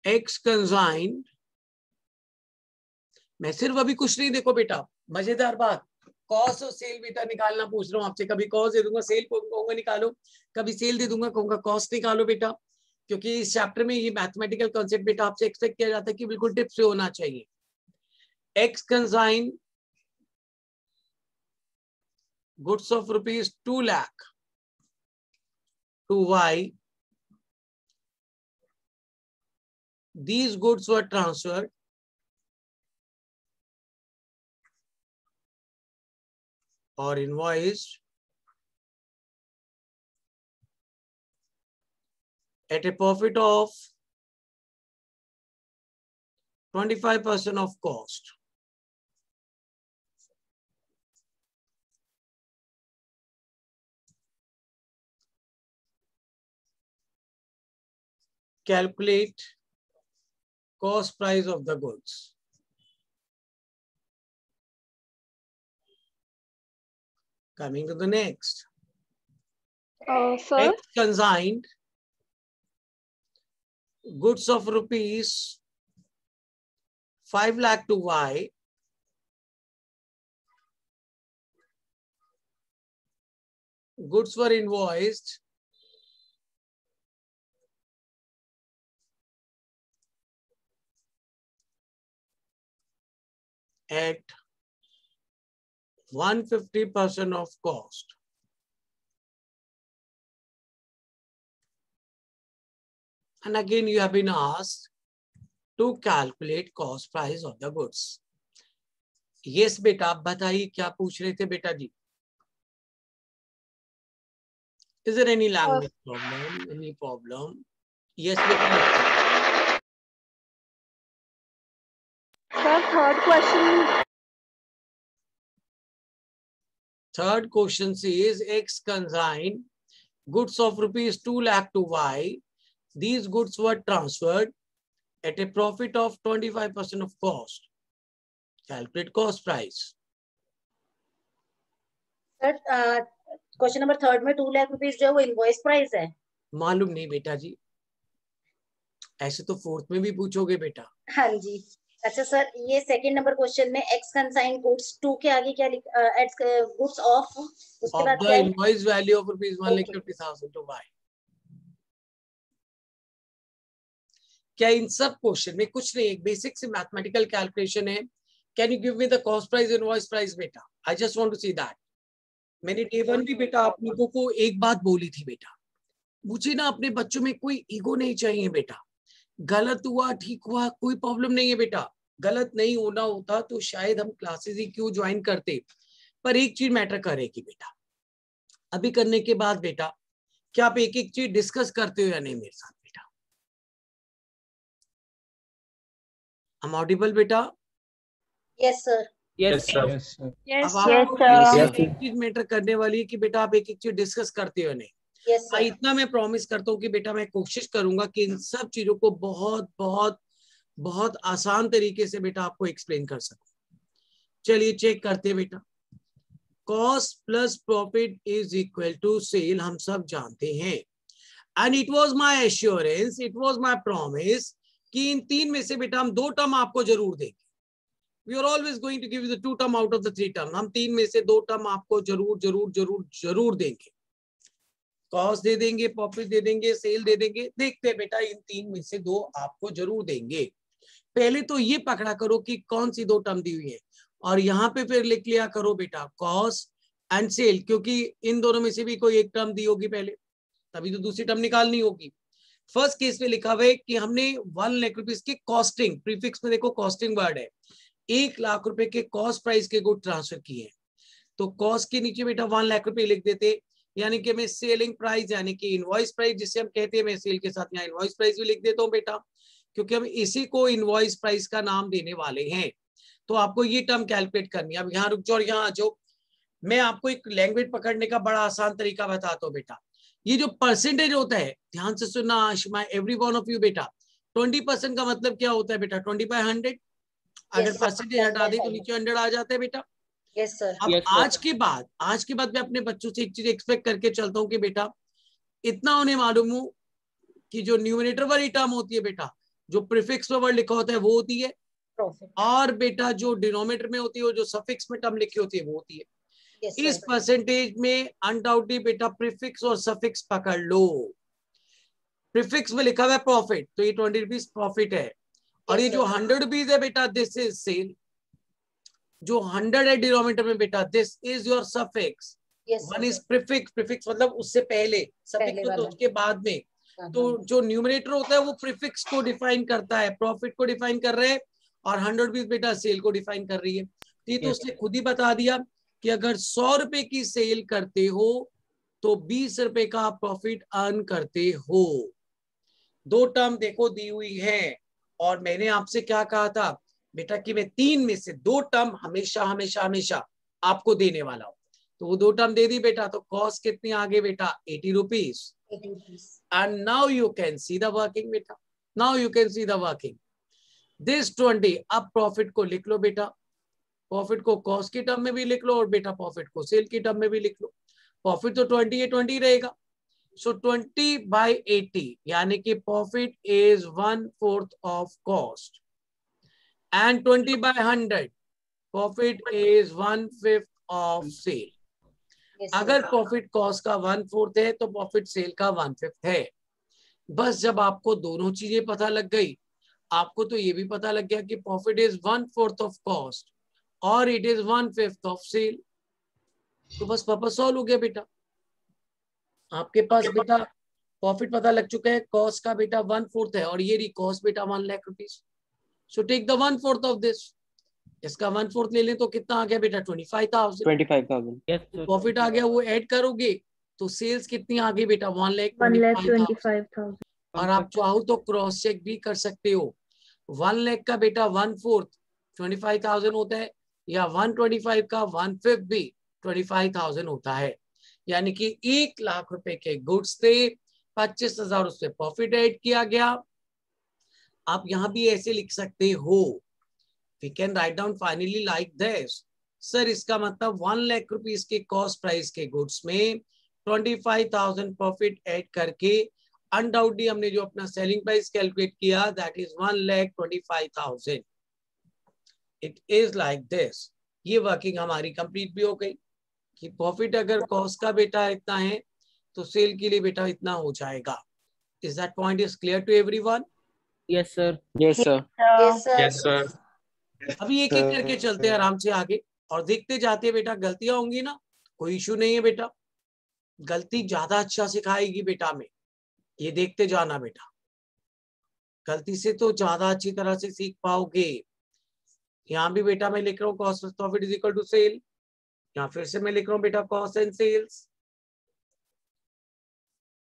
X consigned. मैं सिर्फ अभी कुछ नहीं, देखो बेटा मजेदार बात, कॉस्ट और सेल बेटा निकालना पूछ रहा हूँ आपसे. कभी कॉस्ट दे दूंगा सेल कहूंगा निकालो, कभी सेल दे दूंगा कहूंगा कॉस्ट निकालो बेटा. क्योंकि इस चैप्टर में ये मैथमेटिकल कॉन्सेप्ट बेटा आपसे एक्सपेक्ट किया जाता है कि बिल्कुल टिप्स से होना चाहिए. X consigned goods of rupees 2 lakh to Y. These goods were transferred or invoiced at a profit of 25% of cost. Calculate cost price of the goods. Coming to the next. Sir? X consigned goods of rupees 5 lakh to Y. Goods were invoiced at 150% of cost. And again, you have been asked to calculate cost price of the goods. Yes, बेटा आप बताइए क्या पूछ रहे थे बेटा जी? Is there any language problem? Any problem? Yes, बेटा. Sir, third question. Third question says X consigned goods of rupees 2 lakh to Y. These goods were transferred at a profit of 25% of cost. Calculate cost price. Sir, question number 3 में 2 lakh rupees जो है वो invoice price है. मालूम नहीं बेटा जी, ऐसे तो 4th में भी पूछोगे बेटा. हाँ जी. अच्छा सर, ये सेकंड नंबर क्वेश्चन में एक्स कंसाइन गुड्स 2 के आगे क्या गुड्स ऑफ, उसके बाद क्या है? Invoice value of rupees 1,50,000 to Y. क्या इन सब क्वेश्चन में कुछ नहीं, एक बेसिक से मैथमेटिकल कैलकुलेशन है. Can you give me the cost price invoice price बेटा? I just want to see that. मैंने डे 1 भी बेटा आप लोगों को एक बात बोली थी बेटा, मुझे ना अपने बच्चों में कोई ईगो नहीं चाहिए बेटा. गलत हुआ ठीक हुआ कोई प्रॉब्लम नहीं है बेटा. गलत नहीं होना होता तो शायद हम क्लासेस ही क्यों ज्वाइन करते. पर एक चीज मैटर करेगी बेटा, अभी करने के बाद बेटा क्या आप एक एक चीज डिस्कस करते हो या नहीं मेरे साथ बेटा? I'm audible बेटा? Yes sir. Yes, sir. Yes, अब sir. आपको Yes, एक चीज मैटर करने वाली है कि बेटा आप एक एक चीज डिस्कस करते हो नहीं। Yes sir. इतना मैं प्रॉमिस करता हूँ कि बेटा मैं कोशिश करूंगा कि इन सब चीजों को बहुत बहुत बहुत आसान तरीके से बेटा आपको एक्सप्लेन कर सकूं। चलिए चेक करते हैं बेटा। Cost plus profit is equal to sale, हम सब जानते हैं। And it was my assurance, it was my promise कि इन तीन में से बेटा हम दो टर्म आपको जरूर देंगे। We are always going to give you the two term out of the three term. हम तीन में से दो टर्म आपको जरूर जरूर जरूर जरूर देंगे। कॉस्ट दे देंगे, प्रॉफिट दे देंगे, सेल दे देंगे। देखते हैं बेटा इन तीन में से दो आपको जरूर देंगे। पहले तो ये पकड़ा करो कि कौन सी दो टर्म दी हुई है, और यहाँ पे फिर लिख लिया करो बेटा कॉस्ट एंड सेल, क्योंकि इन दोनों में से भी कोई एक टर्म दी होगी पहले, तभी तो दूसरी टर्म निकालनी होगी। फर्स्ट केस में लिखा हुआ है कि हमने 1 लाख रुपीज की कॉस्टिंग, प्रीफिक्स में देखो कॉस्टिंग वर्ड है, 1 लाख रुपए के कॉस्ट प्राइस के गुड ट्रांसफर किए। तो कॉस्ट के नीचे बेटा 1 लाख रुपए लिख देते, यानी कि मैं सेलिंग प्राइस यानी कि इनवॉइस प्राइस जिसे हम कहते हैं, मैं सेल के साथ यहाँ इनवॉइस प्राइस भी लिख देता हूँ बेटा, क्योंकि हम इसी को इनवॉइस प्राइस का नाम देने वाले हैं। तो आपको ये टर्म कैलकुलेट करनी है। अब यहाँ रुक जाओ और यहाँ आ जाओ। मैं आपको एक लैंग्वेज पकड़ने का बड़ा आसान तरीका बताता हूँ बेटा। ये जो परसेंटेज होता है, ध्यान से सुनना Ashima, every one of you बेटा, 20% का मतलब क्या होता है बेटा? 20/100। अगर परसेंटेज हटा दे तो नीचे 100 आ जाता है बेटा। Yes sir. अब Yes, sir. आज के बाद मैं अपने बच्चों से एक चीज एक्सपेक्ट करके चलता हूँ कि बेटा इतना उन्हें मालूम हो कि जो न्यूमरेटर वाली टर्म होती है बेटा, जो प्रीफिक्स में वर्ड लिखा होता है वो होती है, Profit. और बेटा जो डिनोमिनेटर में होती है, जो सफिक्स में टर्म लिखी होती है वो होती है। Yes इस sir. परसेंटेज में अनडाउटली बेटा प्रीफिक्स और सफिक्स पकड़ लो। प्रीफिक्स में लिखा हुआ है प्रॉफिट, तो ये 20 रुपीज प्रॉफिट है, और ये Yes, जो sir. 100 रुपीज है बेटा दिस इज सेल। जो 100 है डिनोमिनेटर में बेटा this is your suffix. Yes sir. One is prefix, prefix मतलब उससे पहले, पहले सफिक्स मतलब वाला। उसके बाद में। तो जो न्यूमरेटर होता है वो प्रीफिक्स को डिफाइन करता है, प्रॉफिट को डिफाइन कर रहे हैं, और 100 रुपीज बेटा सेल को डिफाइन कर रही है। ये तो उसने खुद ही बता दिया कि अगर 100 रुपए की सेल करते हो तो 20 रुपए का प्रॉफिट अर्न करते हो। दो टर्म देखो दी हुई है, और मैंने आपसे क्या कहा था बेटा कि मैं तीन में से दो टर्म हमेशा हमेशा हमेशा आपको देने वाला हूं। तो वो दो टर्म दे दी बेटा, तो कॉस्ट कितनी आ गई बेटा? 80 rupees. 80 rupees. And now you can see the working बेटा, now you can see the working. This 20, अब प्रॉफिट को लिख लो बेटा, प्रॉफिट को कॉस्ट की टर्म में भी लिख लो, और बेटा प्रॉफिट को सेल की टर्म में भी लिख लो। प्रॉफिट तो 20 है, 20 रहेगा। सो 20/80 यानी कि profit is 1/4 of cost, and 20/100 profit is 1/5 of sale. Yes sir. अगर प्रॉफिट कॉस्ट का 1/4 है तो प्रॉफिट सेल का 1/5 है। बस जब आपको दोनों चीजें पता लग गई, आपको तो ये भी पता लग गया कि प्रॉफिट इज 1/4 ऑफ कॉस्ट और इट इज 1/5 ऑफ सेल, तो बस पर्पस सॉल्व हो गया बेटा। आपके पास बेटा प्रॉफिट पता लग चुका है, कॉस्ट का बेटा 1/4 है, और ये रही कॉस्ट बेटा 1 lakh rupees. So take the 1/4 of this, इसका 1/4 ले लें तो कितना आ गया बेटा? 25,000। 25,000. Yes, sir. प्रॉफिट आ गया, वो ऐड करोगे तो सेल्स कितनी आ गई बेटा? 1,25,000। 1,25,000. और आप चाहो तो क्रॉस चेक भी कर सकते हो, 1 लाख का बेटा 1/4 25,000 होता है, या 125 का 1/5 भी 25,000 होता है। यानी कि 1 लाख रुपए के गुड्स थे, 25,000 उससे प्रॉफिट ऐड किया गया। आप यहां भी ऐसे लिख सकते हो, we can write down finally like this. Sir इसका मतलब 1 लाख रुपीस के कॉस्ट प्राइस के गुड्स में 25,000 प्रॉफिट ऐड करके अनडाउटली हमने जो अपना सेलिंग प्राइस कैलकुलेट किया that is 1,25,000। It is like this. ये वर्किंग हमारी कंप्लीट भी हो गई कि प्रॉफिट अगर कॉस्ट का बेटा इतना है तो सेल के लिए बेटा इतना हो जाएगा। Is that point is clear to everyone? Yes, sir. Yes, sir. Yes sir. Yes, sir. अभी एक एक करके चलते हैं आराम से आगे और देखते जाते हैं बेटा। गलतियां होंगी ना, कोई इशू नहीं है बेटा, गलती ज्यादा अच्छा सिखाएगी बेटा हमें, ये देखते जाना बेटा। गलती से तो ज्यादा अच्छी तरह से सीख पाओगे। यहाँ भी बेटा मैं लिख रहा हूँ cost of profit is equal to sale, यहाँ फिर से मैं लिख रहा हूँ बेटा कॉस्ट एंड सेल्स।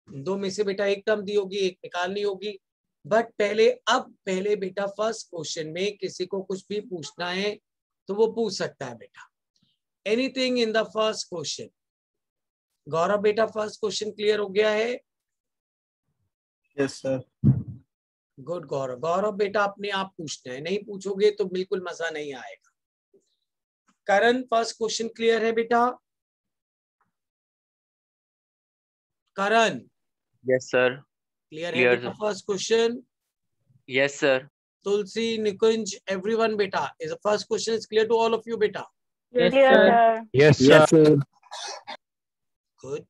दो में से बेटा एक टर्म दी होगी, एक निकालनी होगी, बट पहले बेटा फर्स्ट क्वेश्चन में किसी को कुछ भी पूछना है तो वो पूछ सकता है बेटा, anything in the first question. Gaurav बेटा फर्स्ट क्वेश्चन क्लियर हो गया है? Yes sir. Good Gaurav. Gaurav बेटा अपने आप पूछना है, नहीं पूछोगे तो बिल्कुल मजा नहीं आएगा। करण फर्स्ट क्वेश्चन क्लियर है बेटा? करण यस सर। क्लियर है Clear, बेटा sir. First question? Yes sir. Tulsi, Nikunj, everyone beta, is the first question is clear to all of you beta? Yes Yes, sir. sir. Yes Yes, sir. Good.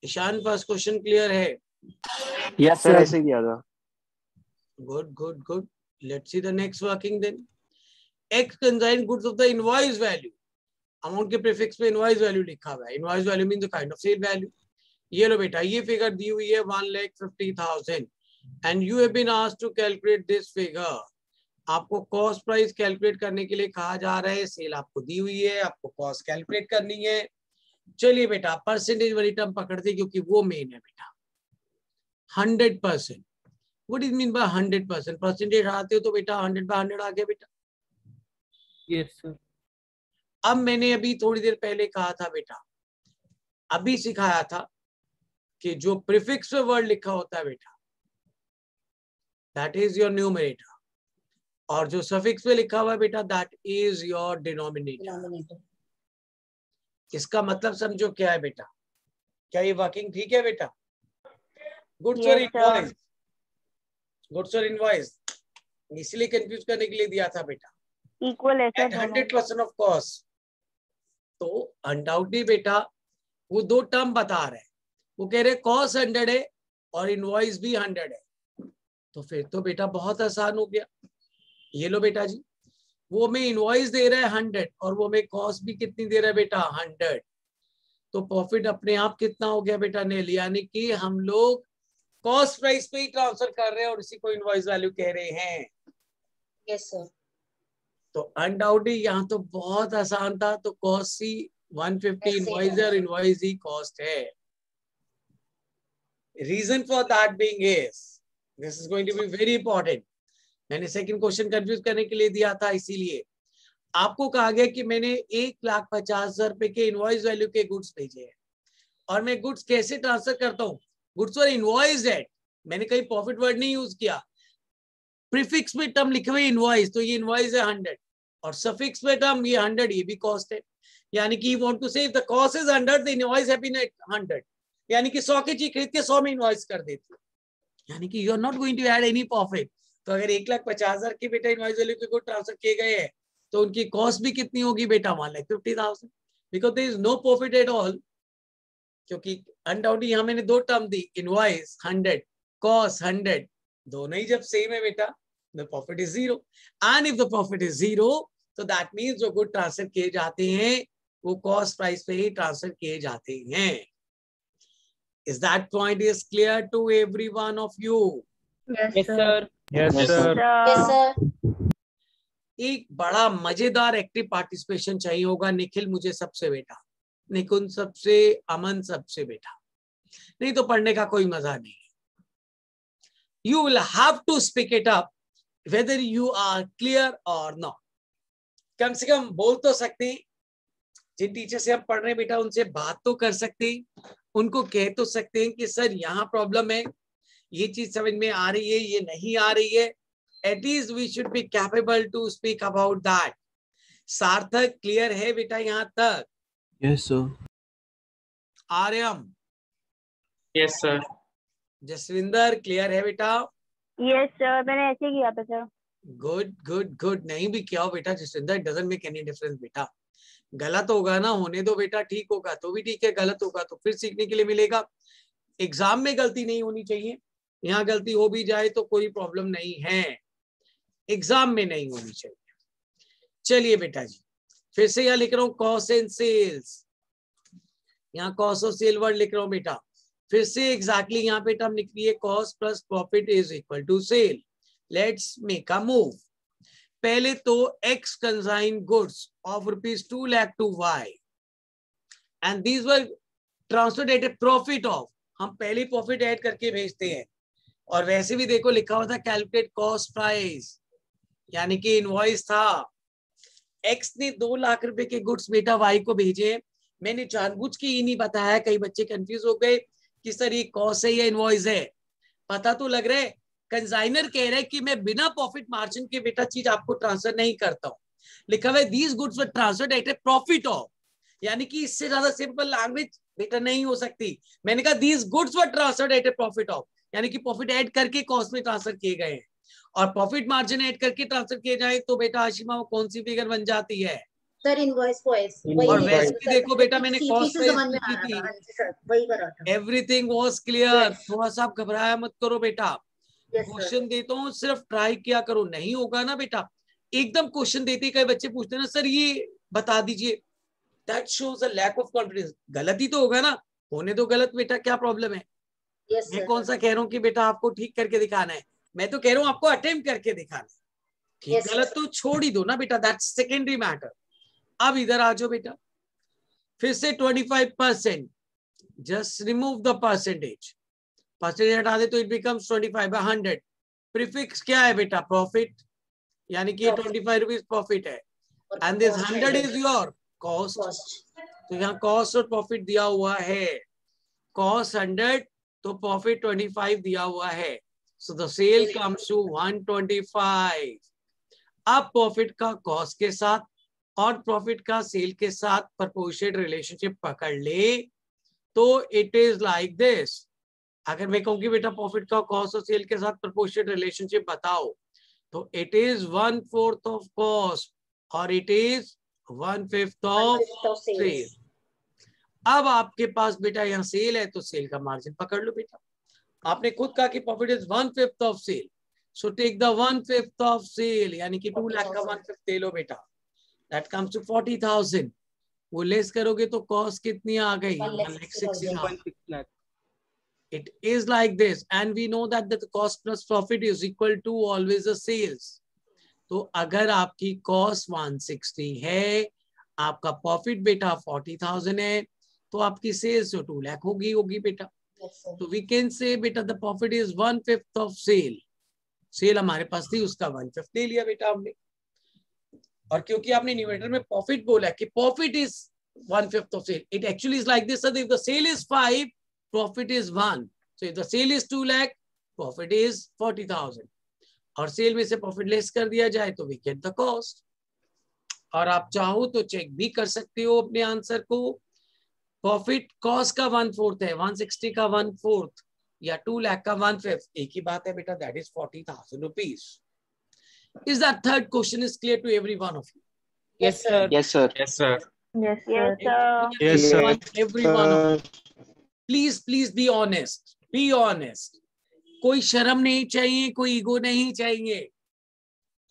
Ishan, first question clear है? Yes, sir sir. ऐसे किया था। Good, good, good. Let's see the next working then. X consigned goods of the invoice value. Amount के prefix पे invoice value लिखा हुआ है. Invoice value means the kind of sale value. ये लो बेटा, ये figure दी हुई है 1,50,000 and you have been asked to calculate this figure. आपको कॉस्ट प्राइस कैलकुलेट करने के लिए कहा जा रहा है, सेल आपको दी हुई है, आपको कॉस्ट कैलकुलेट करनी है। चलिए बेटा परसेंटेज वाली टर्म पकड़ते क्योंकि वो मेन है बेटा। 100%, what is mean by 100%? Percentage आते हो तो बेटा 100/100 आ गया बेटा। Yes sir. अब मैंने अभी थोड़ी देर पहले कहा था बेटा, अभी सिखाया था कि जो प्रीफिक्स पे वर्ड लिखा होता है बेटा, दैट इज योर न्यूमरेटर, और जो सफिक्स पे लिखा हुआ है बेटा, दैट इज योर डिनोमिनेटर। इसका मतलब समझो क्या है बेटा? क्या ये वर्किंग ठीक है बेटा? गुड्स और Yes, sir. इनवॉइस, गुड्स और इनवॉइस इसलिए कंफ्यूज करने के लिए दिया था बेटा। Equal है एट sir 100% ऑफ कॉस्ट, तो अनडाउटली बेटा वो दो टर्म बता रहे हैं, वो कह रहे कॉस्ट 100 है और इनवॉइस भी 100 है, तो फिर तो बेटा बहुत आसान हो गया। ये लो बेटा जी, वो में इनवॉइस दे रहा है 100 और वो में कॉस्ट भी कितनी दे रहा है बेटा 100, तो प्रॉफिट अपने आप कितना हो गया बेटा नील, यानी कि हम लोग कॉस्ट प्राइस पे ही ट्रांसफर कर रहे हैं और इसी को इनवॉइस वैल्यू कह रहे हैं। Yes sir. तो अनडाउटली यहाँ तो बहुत आसान था, तो कॉस्ट सी 150 इनवॉइस है और इनवॉइस ही कॉस्ट है। Reason for that being is, this is going to be very important. मैंने सेकंड क्वेश्चन कंफ्यूज करने के लिए दिया था, इसीलिए आपको कहा गया कि मैंने 1,50,000 रुपए के इनवॉइस वैल्यू के गुड्स भेजे हैं और मैं गुड्स कैसे ट्रांसफर करता हूँ, गुड्स और इनवॉइस एट, मैंने कहीं प्रॉफिट वर्ड नहीं यूज किया, प्रीफिक्स में टर्म लिखे हुए इनवॉइस, तो ये इनवॉइस है 100 और सफिक्स में टर्म ये 100, ये भी कॉस्ट है, यानी कि you want to say if the cost is 100 the invoice have been 100, यानी कि 100 की चीज खरीद के 100 में इनवॉइस कर देती है, यानी कि you are not going to add any profit. तो अगर 1,50,000 की बेटा इनवॉइस वैल्यू के गुड ट्रांसफर किए गए हैं तो उनकी कॉस्ट भी कितनी होगी बेटा 1,50,000, because there is no profit at all, क्योंकि अनडाउटली यहाँ मैंने दो टर्म दी, इनवॉइस 100, कॉस्ट 100, दोनों ही जब सेम है बेटा the profit is 0, and if the profit is 0 तो दैट मीन्स जो गुड ट्रांसफर किए जाते हैं वो कॉस्ट प्राइस पे ही ट्रांसफर किए जाते हैं। Is that point is clear to every one of you? Yes sir. Yes sir. Yes sir. एक बड़ा मजेदार एक्टिव पार्टिसिपेशन चाहिए होगा, निखिल मुझे सबसे बेटा, निकुंज सबसे, अमन सबसे बेटा, नहीं तो पढ़ने का कोई मजा नहीं है। You will have to speak it up whether you are clear or not. कम से कम बोल तो सकते हैं, जिन टीचर से हम पढ़ रहे हैं बेटा उनसे बात तो कर सकते हैं, उनको कह तो सकते हैं कि सर यहाँ प्रॉब्लम है, ये चीज समझ में आ रही है, ये नहीं आ रही है, at least we should be capable to speak about that. Sarthak clear है बेटा यहाँ तक? Yes sir. Aryam, yes sir. Jaswinder clear है बेटा? Yes sir, मैंने ऐसे किया था सर। गुड गुड गुड, नहीं भी क्या हो बेटा Jaswinder, doesn't make any difference बेटा, गलत होगा ना होने दो बेटा, ठीक होगा तो भी ठीक है, गलत होगा तो फिर सीखने के लिए मिलेगा। एग्जाम में गलती नहीं होनी चाहिए, यहाँ गलती हो भी जाए तो कोई प्रॉब्लम नहीं है, एग्जाम में नहीं होनी चाहिए। चलिए बेटा जी, फिर से यहाँ लिख रहा हूँ कॉस्ट एंड सेल्स, यहाँ कॉस्ट और सेल वर्ड लिख रहा हूँ बेटा, फिर से एग्जैक्टली यहाँ पे टर्म लिख रही है cost plus profit is equal to sale. Let's make a move. पहले तो X consigned goods of rupees 2 lakh to Y and these were transferred at a profit of, हम पहले प्रॉफिट ऐड करके भेजते हैं, और वैसे भी देखो लिखा हुआ था कैलकुलेट कॉस्ट प्राइस, यानी कि इनवॉइस था। एक्स ने 2 लाख रुपए के गुड्स बेटा वाई को भेजे, मैंने जानबूझ के ये नहीं बताया, कई बच्चे कंफ्यूज हो गए कि सर ये कॉस्ट है या इनवॉइस है। पता तो लग रहा है, कंसाइनर कह रहे हैं कि मैं बिना प्रॉफिट मार्जिन के बेटा चीज आपको ट्रांसफर नहीं करता हूं। लिखा हुआ है these goods were transferred at a profit of, यानी कि इससे ज्यादा सिंपल लैंग्वेज बेटा नहीं हो सकती। मैंने कहा these goods were transferred at a profit of, यानी कि प्रॉफिट ऐड करके कॉस्ट में ट्रांसफर किए गए हैं, और प्रॉफिट मार्जिन ऐड करके ट्रांसफर किए जाए तो बेटा आशिमा वो कौन सी फिगर बन जाती है? Sir invoice price. और वैसे भी देखो बेटा मैंने कॉस्ट प्राइस समझ में आ की रहा थी, था। हाँ जी सर, वही कर रहा था। Everything was clear. Yes. थोड़ा सा आप घबराया मत करो बेटा, Yes, sir. क्वेश्चन देता हूँ सिर्फ ट्राई किया करो, नहीं होगा ना बेटा एकदम क्वेश्चन देते कई बच्चे पूछते हैं ना सर ये बता दीजिए, that shows a lack of confidence. गलत ही तो होगा ना, होने दो गलत बेटा, क्या प्रॉब्लम है? Yes, मैं sir. कौन सा कह रहा हूँ कि बेटा आपको ठीक करके दिखाना है, मैं तो कह रहा हूँ आपको अटेम्प्ट करके दिखाना है। ठीक Yes, गलत sir. तो छोड़ ही दो ना बेटा, दैट्स सेकेंडरी मैटर। अब इधर आ जाओ बेटा, फिर से 25%, just remove the percentage, percentage हटा दे तो इट बिकम्स 25/100। प्रीफिक्स क्या है बेटा? प्रॉफिट, यानी कि 25 रुपीज प्रॉफिट है, and this 100 is your cost. तो यहाँ कॉस्ट और प्रॉफिट दिया हुआ है, कॉस्ट 100 तो प्रॉफिट 25 दिया हुआ है, so the sale comes to 125। अब प्रॉफिट का कॉस्ट के साथ और प्रॉफिट का सेल के साथ प्रोपोर्शनेट रिलेशनशिप पकड़ ले तो इट इज लाइक दिस। अगर मैं कहूँ कि बेटा प्रॉफिट का कॉस्ट और सेल के साथ प्रोपोर्शनेट रिलेशनशिप बताओ, तो इट इज 1/4 ऑफ कॉस्ट और इट इज 1/5 ऑफ सेल। अब आपके पास बेटा यहाँ सेल है तो सेल का मार्जिन पकड़ लो बेटा। आपने खुद कहा कि profit is 1/5 of sale, so take the 1/5 of sale, यानी कि 2 लाख का 1/5 दे लो बेटा, दैट कम्स टू 40,000। वो लेस करोगे तो कॉस्ट कितनी आ गई? 1,60,000। lakh. It is like this, and we know that the cost plus profit is equal to always the sales. तो अगर आपकी कॉस्ट 160 है, आपका प्रॉफिट बेटा 40,000 है, तो आपकी सेल्स जो 2 लाख होगी बेटा। तो वी कैन से बेटा the profit is 1/5 of sale. Sale हमारे पास थी, उसका 1/5 ले लिया बेटा हमने, और क्योंकि आपने न्यूमरेटर में प्रॉफिट बोला कि profit is 1/5 of sale, it actually is like this, so if the sale is 5, profit is 1, so if the sale is 2 lakh, profit is 40,000, और सेल में से प्रॉफिट लेस कर दिया जाए तो वी गेट द कॉस्ट। और आप चाहो तो चेक भी कर सकते हो अपने आंसर को, प्रॉफिट कॉस्ट का 1/4 है, 160 का 1/4 या 2 लाख का 1/5, एक ही बात है बेटा, that is 40,000 rupees. Is that third question is clear to every one of you? Yes, sir. Yes, sir. Yes, sir. Yes, sir. Yes, sir. Every one of you. Please be honest. Be honest. कोई शर्म नहीं चाहिए, कोई ego नहीं चाहिए,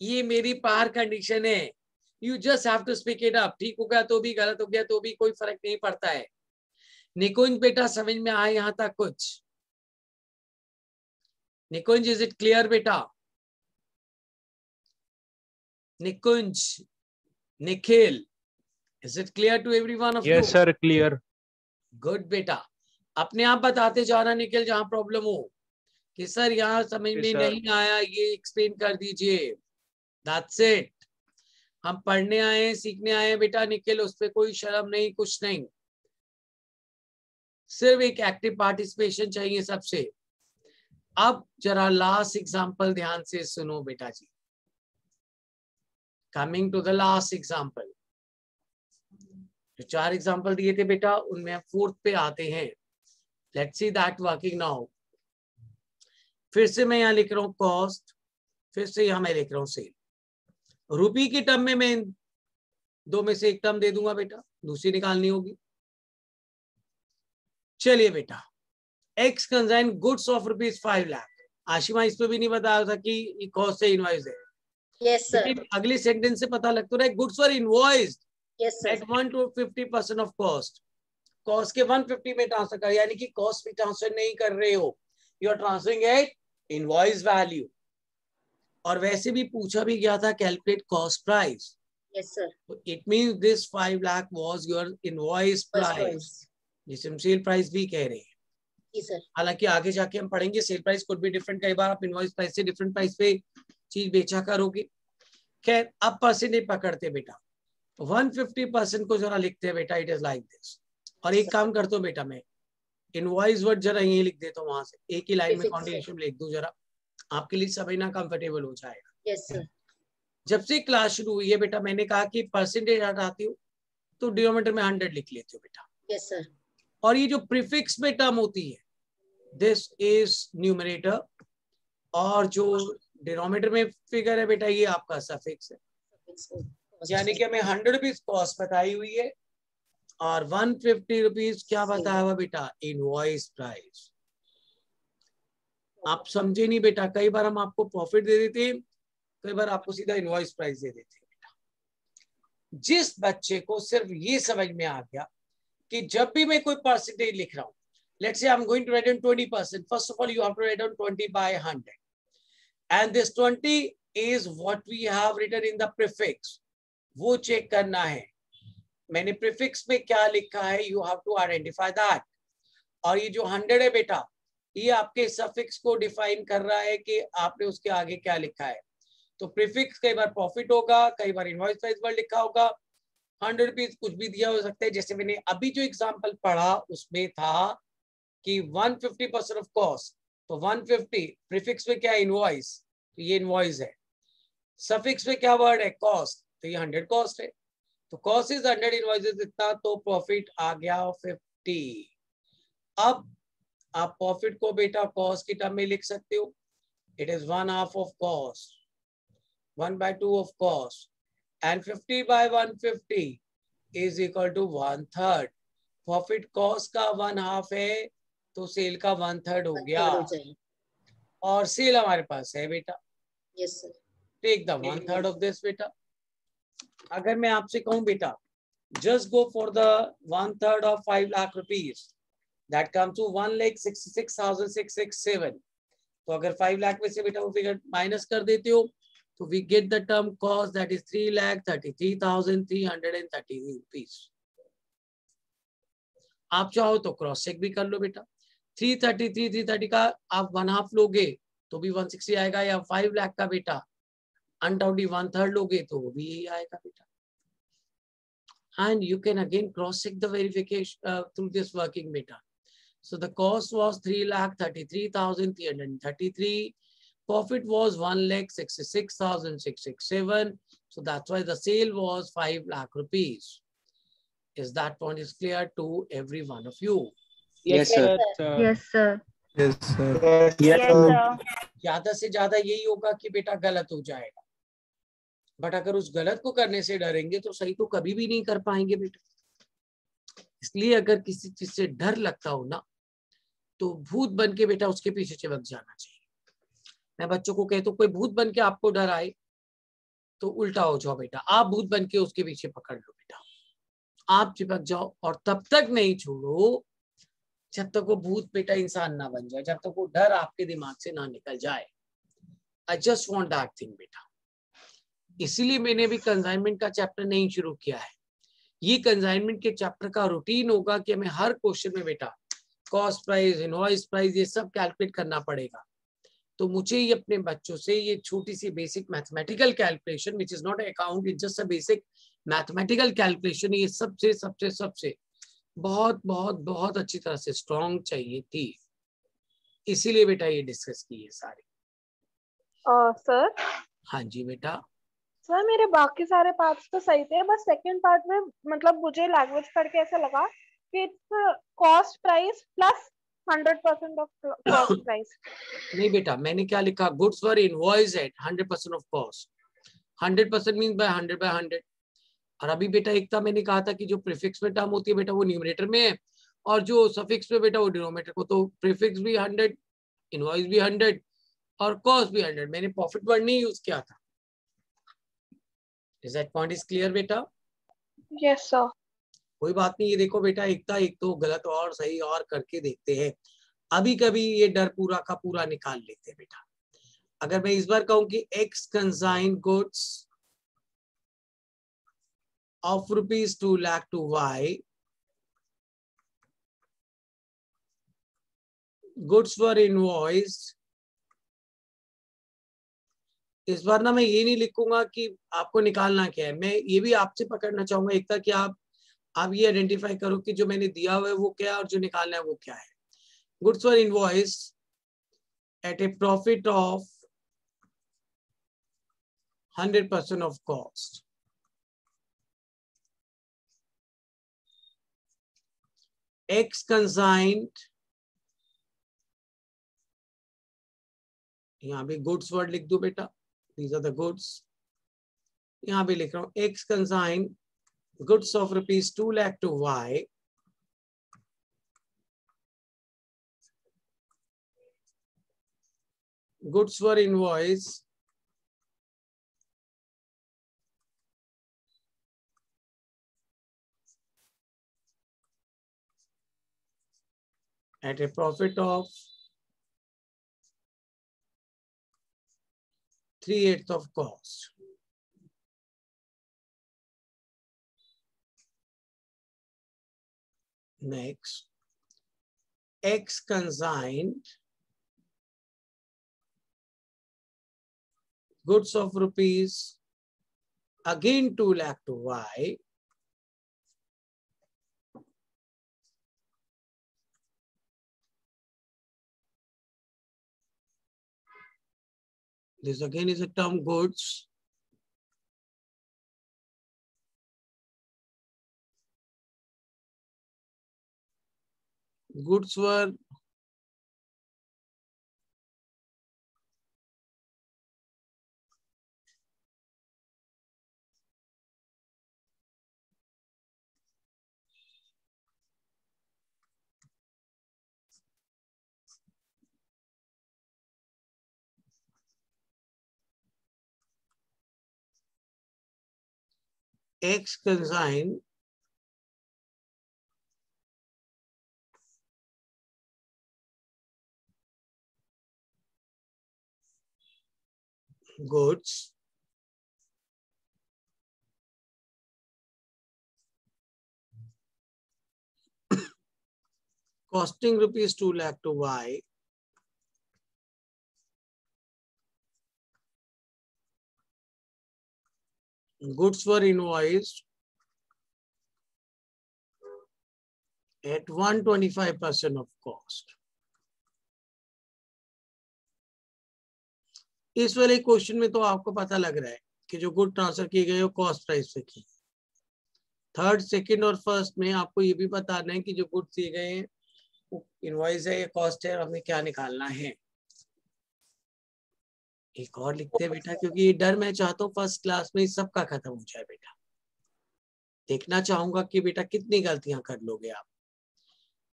ये मेरी पार condition है। You just have to speak it up. ठीक हो गया तो भी, गलत हो गया तो भी, कोई फर्क नहीं पड़ता है। निकुंज बेटा समझ में आए यहां तक कुछ? निकुंज, इज इट क्लियर बेटा? निकुंज, Nikhil, is it clear to every one of you? Yes, sir. Clear. Good बेटा, अपने आप बताते जाना निखिल जहां प्रॉब्लम हो कि सर यहाँ समझ Yes, में sir. नहीं आया, ये एक्सप्लेन कर दीजिए। That's it. हम पढ़ने आए हैं, सीखने आए हैं बेटा निखिल, उस पर कोई शर्म नहीं, कुछ नहीं, सिर्फ एक एक्टिव पार्टिसिपेशन चाहिए सबसे। अब जरा लास्ट एग्जांपल ध्यान से सुनो बेटा जी। Coming to the last example, जो 4 एग्जांपल दिए थे बेटा उनमें हम 4th पे आते हैं। Let's see that working now. फिर से मैं यहाँ लिख रहा हूँ कॉस्ट, फिर से यहाँ मैं लिख रहा हूँ सेल। रुपी की टर्म में मैं 2 में से एक टर्म दे दूंगा बेटा, दूसरी निकालनी होगी। चलिए बेटा, x consign goods of ₹5 lakh. Ashima इस पे भी नहीं बताया था कि कॉस्ट से इनवॉइस है। Yes, sir. लेकिन अगले सेंटेंस से पता लगता है goods were invoiced Yes, sir. At 1 to 50% of cost. Cost के 150 में ट्रांसफर कर, यानी कि कॉस्ट में ट्रांसफर नहीं कर रहे हो, you are transferring at invoice value. और वैसे भी पूछा भी गया था calculate cost price, Yes, sir. It means this 5 lakh was your invoice First price, price. जिसे हम सेल प्राइस भी कह रहे हैं। जी सर। हालांकि आगे जाके हम पढ़ेंगे sale price could be different, कई बार आप इनवॉइस प्राइस से डिफरेंट प्राइस पे चीज बेचा करोगे। खैर अब परसेंटेज पकड़ते बेटा, 150% को जरा लिखते हैं बेटा, इट इज लाइक दिस। और एक काम करता हूँ बेटा, मैं इनवॉइस वर्ड जरा यही लिख देता हूँ, वहां से एक ही लाइन में कॉन्टिन्यूएशन लिख दूं जरा, आपके लिए समझना कंफर्टेबल हो जाएगा। Yes sir. जब से क्लास शुरू हुई है बेटा, मैंने कहा कि परसेंटेज हटाती हूँ तो डिनोमिनेटर में 100 लिख लेती हूँ बेटा। Yes sir. और ये जो प्रीफिक्स में टर्म होती है, दिस इज न्यूमरेटर, और जो डिनोमिनेटर में फिगर है बेटा, ये आपका सफिक्स है। यानी कि हमें 100 रुपीज कॉस्ट बताई हुई है और 150 रुपीज क्या बताया हुआ बेटा, इनवॉइस प्राइस। आप समझे नहीं बेटा, कई बार हम आपको प्रॉफिट दे देते हैं, कई बार आपको सीधा इनवॉइस प्राइस दे देते हैं बेटा। जिस बच्चे को सिर्फ ये समझ में आ गया कि जब भी मैं कोई परसेंटेज लिख रहा हूं, let's say I'm going to write down 20%, first of all you have to write down 20 by 100, and this 20 is what we have written in the prefix, वो चेक करना है मैंने प्रीफिक्स में क्या लिखा है, you have to identify that. और ये जो 100 है बेटा, ये आपके सफिक्स को डिफाइन कर रहा है कि आपने उसके आगे क्या लिखा है। तो प्रीफिक्स कई बार प्रॉफिट होगा, कई बार इनवॉइस प्राइस वर्ड लिखा होगा, 100 रुपीज कुछ भी दिया हो सकता है। जैसे मैंने अभी जो एग्जांपल पढ़ा उसमें था कि 150% ऑफ कॉस्ट, तो 150 प्रीफिक्स में क्या है, इनवॉइस, तो ये इनवॉइस है। सफिक्स में क्या वर्ड है, कॉस्ट, तो ये 100 कॉस्ट है। तो कॉस्ट इज 100, इनवॉइसेस इतना, तो प्रॉफिट आ गया 50। अब आप प्रॉफिट को बेटा कॉस्ट की टर्म में लिख सकते हो, it is 1/2 of cost, 1/2 of cost, and 50 by 150 is equal to 1/3। Profit cost का 1/2 है तो सेल का 1/3 हो गया, और सेल हमारे पास है बेटा। Yes sir. Take the 1/3 of this बेटा। अगर मैं आपसे कहूं बेटा, just go for the 1/3 of 5 lakh rupees, that comes to 1,66,667। तो अगर 5 लाख में से बेटा वो फिगर माइनस कर देते हो तो we get the term cost, that is 3,33,333 rupees। आप चाहो तो क्रॉस चेक भी कर लो बेटा, 333 का आप 1/2 लोगे तो भी 160 आएगा, या 5 लाख का बेटा अनडाउटली 1/3 लोगे तो वो भी यही आएगा बेटा। And you can again cross check the verification through this working beta. So the cost was 3,33,333. Profit was 1,66,667. So that's why the sale was 5 lakh rupees. Is that point is clear to every one of you? Yes, sir. Yes, sir. Yes, sir. Yes, sir. ज्यादा से ज्यादा यही होगा कि बेटा गलत हो जाएगा, बट अगर उस गलत को करने से डरेंगे तो सही तो कभी भी नहीं कर पाएंगे बेटा। इसलिए अगर किसी चीज से डर लगता हो ना, तो भूत बन के बेटा उसके पीछे चिपक जाना चाहिए। मैं बच्चों को कहता हूँ कोई भूत बन के आपको डर आए तो उल्टा हो जाओ बेटा, आप भूत बन के उसके पीछे पकड़ लो बेटा, आप चिपक जाओ और तब तक नहीं छोड़ो जब तक वो भूत बेटा इंसान ना बन जाए, जब तक वो डर आपके दिमाग से ना निकल जाए। I just want that thing बेटा। इसीलिए मैंने भी कंसाइनमेंट का चैप्टर नहीं शुरू किया है। ये कंसाइनमेंट के चैप्टर का रूटीन होगा कि हमें हर क्वेश्चन में बेटा कॉस्ट प्राइस, इनवॉइस प्राइस, ये सब कैलकुलेट करना पड़ेगा। तो मुझे ये अपने बच्चों से ये छोटी सी basic mathematical calculation, which is not account, it's just a basic mathematical calculation, ये सबसे सबसे सबसे बहुत बहुत बहुत अच्छी तरह से स्ट्रॉन्ग चाहिए थी। इसीलिए बेटा ये डिस्कस की है सारी। सर हाँ जी बेटा। सर मेरे बाकी सारे पार्ट्स तो सही थे, बस सेकंड पार्ट में मतलब मुझे लैंग्वेज पढ़ के ऐसा लगा कि it's cost price plus 100% of cost price. नहीं बेटा, मैंने क्या लिखा, goods were invoiced at 100% of cost. 100% means by 100 by 100। और अभी बेटा एक था मैंने कहा था कि जो प्रीफिक्स में टर्म होती है बेटा वो न्यूमरेटर में है, और जो सफिक्स में बेटा वो डिनोमिनेटर को। तो प्रीफिक्स भी 100, इनवॉइस भी 100 और कॉस्ट भी 100। मैंने प्रॉफिट वर्ड नहीं यूज किया था। Is that point is clear बेटा? Yes sir. कोई बात नहीं, ये देखो बेटा एक तो गलत और सही और करके देखते हैं। अभी कभी ये डर पूरा का पूरा निकाल लेते हैं बेटा। अगर मैं इस बार कहूं कि x consign goods of ₹2 lakh to Y, goods were invoiced. इस बार ना मैं ये नहीं लिखूंगा कि आपको निकालना क्या है, मैं ये भी आपसे पकड़ना चाहूंगा एक था कि आप ये आइडेंटिफाई करो कि जो मैंने दिया हुआ है वो क्या है और जो निकालना है वो क्या है। Goods were invoiced at a profit of 100% of cost. X consigned, यहाँ भी गुड्स वर्ड लिख दो बेटा, these are the goods. यहाँ भी लिख रहा हूँ X consigned goods of rupees 2 lakh to Y. Goods were invoiced at a profit of 3/8 of cost. Next, X consigned goods of rupees again 2 lakh to Y. This again is a term goods. Goods were X consigned goods costing rupees 2 lakh to Y. Goods were invoiced at 125% of cost. इस वाले question में तो आपको पता लग रहा है कि जो गुड ट्रांसफर किए गए वो कॉस्ट प्राइस पे की। थर्ड, सेकंड और फर्स्ट में आपको ये भी बताना है कि जो गुड दिए गए हैं वो इनवॉइस है या कॉस्ट है, हमें क्या निकालना है। एक और लिखते हैं बेटा, क्योंकि ये डर मैं चाहता हूँ फर्स्ट क्लास में सबका खत्म हो जाए बेटा। देखना चाहूंगा कि बेटा कितनी गलतियां कर लोगे आप।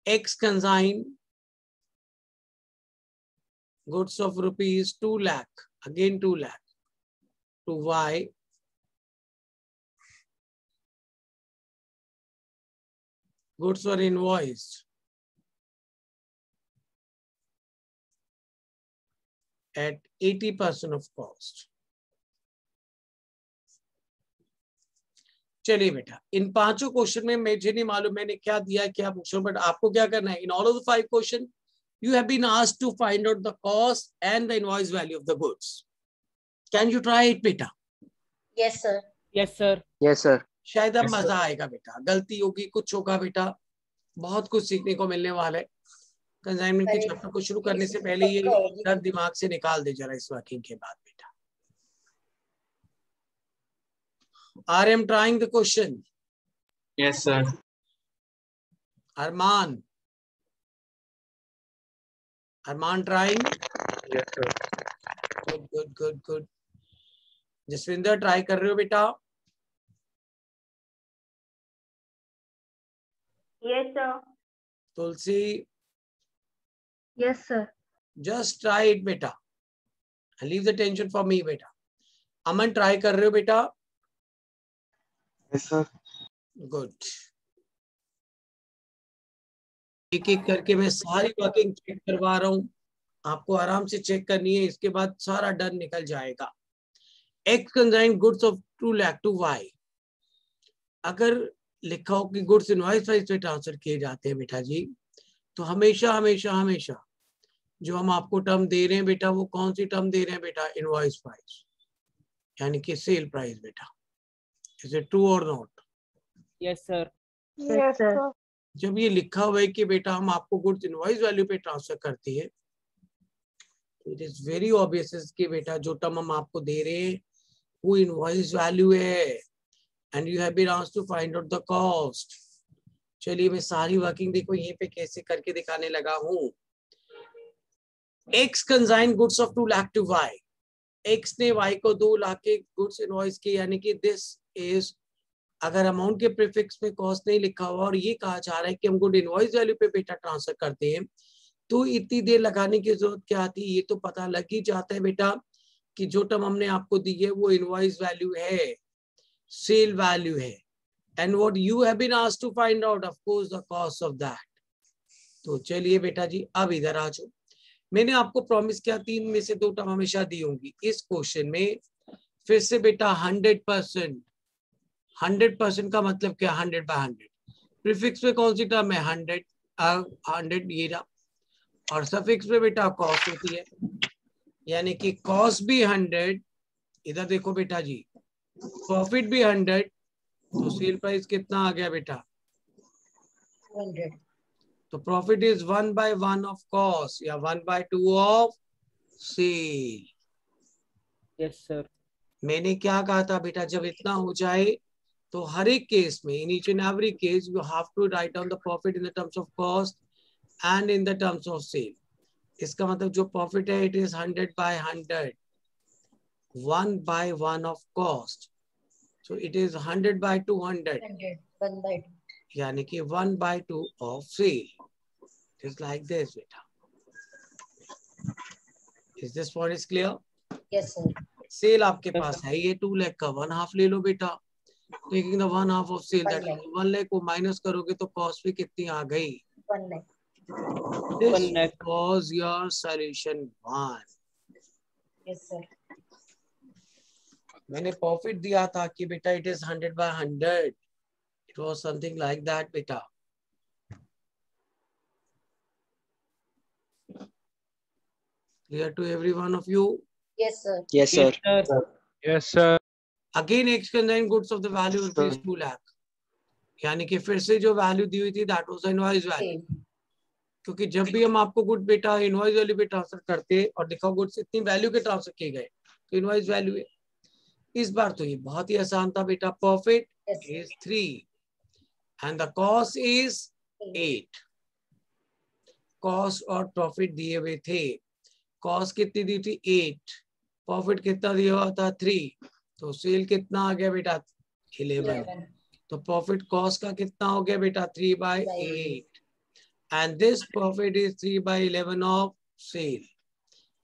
X consigned goods of rupees 2 lakh, again 2 lakh to Y. Goods were invoiced at 80% of cost. चलिए बेटा, इन पांचों क्वेश्चन में मुझे नहीं मालूम मैंने क्या दिया है क्या पूछा, बट आपको क्या करना है, in all of the 5 question you have been asked to find out the cost and the invoice value of the goods. Can you try it बेटा? Yes sir. Yes, sir. Yes, sir. शायद अब Yes, sir. मजा आएगा बेटा, गलती होगी कुछ होगा बेटा, बहुत कुछ सीखने को मिलने वाला है। कंसाइनमेंट के चैप्टर को शुरू करने से पहले ये डर दिमाग से निकाल दे जरा इस वर्किंग के बाद बेटा। Are you trying the question? Yes, sir. Arman trying? Yes, sir. Good. Jasvinder try कर रहे हो बेटा? Yes sir. Tulsi? Yes sir. Just try it बेटा, leave the tension for me बेटा। अमन ट्राई कर रहे हो बेटा? Yes, sir. गुड। एक एक करके मैं सारी वर्किंग चेक करवा रहा हूं, आपको आराम से चेक करनी है, इसके बाद सारा डर निकल जाएगा। X consigned goods of 2 lakh to Y, अगर लिखा हो कि गुड्स इनवॉइस प्राइस पे ट्रांसफर किए जाते हैं बेटा जी, तो हमेशा हमेशा हमेशा जो हम आपको टर्म दे रहे हैं बेटा वो कौन सी टर्म दे रहे हैं बेटा? इनवॉइस प्राइस, यानी कि सेल प्राइस बेटा। इज इट ट्रू और not? Yes sir. Yes sir. जब ये लिखा हुआ है कि बेटा हम आपको गुड्स इनवॉइस वैल्यू पे ट्रांसफर करती है, इट इज वेरी ऑब्वियस कि बेटा जो टर्म हम आपको दे रहे हैं वो इनवॉइस वैल्यू है, and you have been asked to find out the cost. चलिए मैं सारी वर्किंग देखो यहीं पे कैसे करके दिखाने लगा हूं। X consign goods of 2 lakh to Y, X ने Y को 2 लाख के गुड्स इनवॉइस किए, यानी कि दिस इज, अगर अमाउंट के प्रीफिक्स में कॉस्ट नहीं लिखा हुआ और ये कहा जा रहा है कि हम गुड इनवॉइस वैल्यू पे बेटा ट्रांसफर करते हैं, तो इतनी देर लगाने की जरूरत क्या थी? ये तो पता लग ही जाता है बेटा कि जो टर्म हमने आपको दी है वो इनवॉइस वैल्यू है, सेल वैल्यू है, and what you have been asked to find out of course the cost of that. तो चलिए बेटा जी अब इधर आ जाओ। मैंने आपको प्रॉमिस किया 3 में से 2 टर्म हमेशा दी होंगी। इस क्वेश्चन में फिर से बेटा 100%, 100% का मतलब क्या? 100/100। प्रीफिक्स में कौन सी टर्म है? 100 ये रहा, और सफिक्स में बेटा कॉस्ट होती है, यानी कि कॉस्ट भी 100। इधर देखो बेटा जी, प्रॉफिट भी 100, तो सेल प्राइस कितना आ गया बेटा? 100। तो प्रॉफिट इज 1/1 ऑफ कॉस्ट या 1/2 ऑफ सेल। Yes sir. मैंने क्या कहा था बेटा, जब इतना हो जाए तो हर एक केस में, in each and every case, you have to write down the profit in the terms of cost and in the terms of sale. इसका मतलब जो प्रॉफिट है it is 100/100, 1/1 of cost, so it is 100/200, 1/2। यानी कि 1/2 of sale. It is like this बेटा। Is this point is clear? Yes sir. Sale आपके पास है ये 2 लाख का, 1/2 ले लो बेटा, taking the 1/2 of sale, that 1 lakh को माइनस करोगे तो कॉस्ट भी कितनी आ गई? 1 lakh. This was your solution 1. Yes sir. मैंने प्रॉफिट दिया था कि बेटा it is 100/100, it was something like that बेटा। Clear to every one of you? Yes sir. Yes, sir. Yes, sir. Again, X consigned goods of the value rupees 2 lakh, यानी कि फिर से जो वैल्यू दी हुई थी दैट वाज इनवॉइस वैल्यू, क्योंकि जब भी हम आपको गुड बेटा इनवॉइस वैल्यू पे ट्रांसफर करते हैं और देखो गुड्स इतनी वैल्यू के ट्रांसफर किए गए तो इनवॉइस वैल्यू है। इस बार तो ये बहुत ही आसान था बेटा। Profit is 3 and the cost is 8। Cost और प्रॉफिट दिए हुए थे। कॉस्ट कितनी दी थी? 8। प्रॉफिट कितना दिया हुआ था? 3। तो सेल कितना आ गया बेटा? 11। तो प्रॉफिट कॉस्ट का कितना हो गया बेटा? 3/8, and this profit is 3/11 of sale.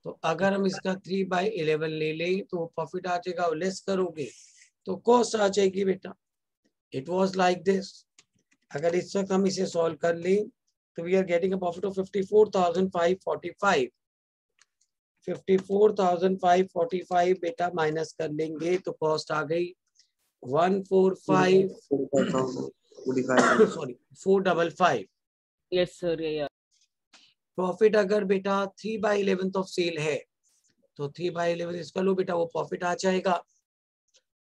तो अगर हम इसका 3/11 ले लें तो प्रॉफिट आ जाएगा, लेस करोगे तो कॉस्ट आ जाएगी बेटा। It was like this. अगर इस वक्त हम इसे सॉल्व कर लें तो we are getting a profit of 54,545। 54,545 बेटा माइनस कर लेंगे तो कॉस्ट आ गई 455। Yes sir. या प्रॉफिट अगर बेटा 3/11 ऑफ सेल है तो 3/11 इसका लो बेटा, वो प्रॉफिट आ जाएगा।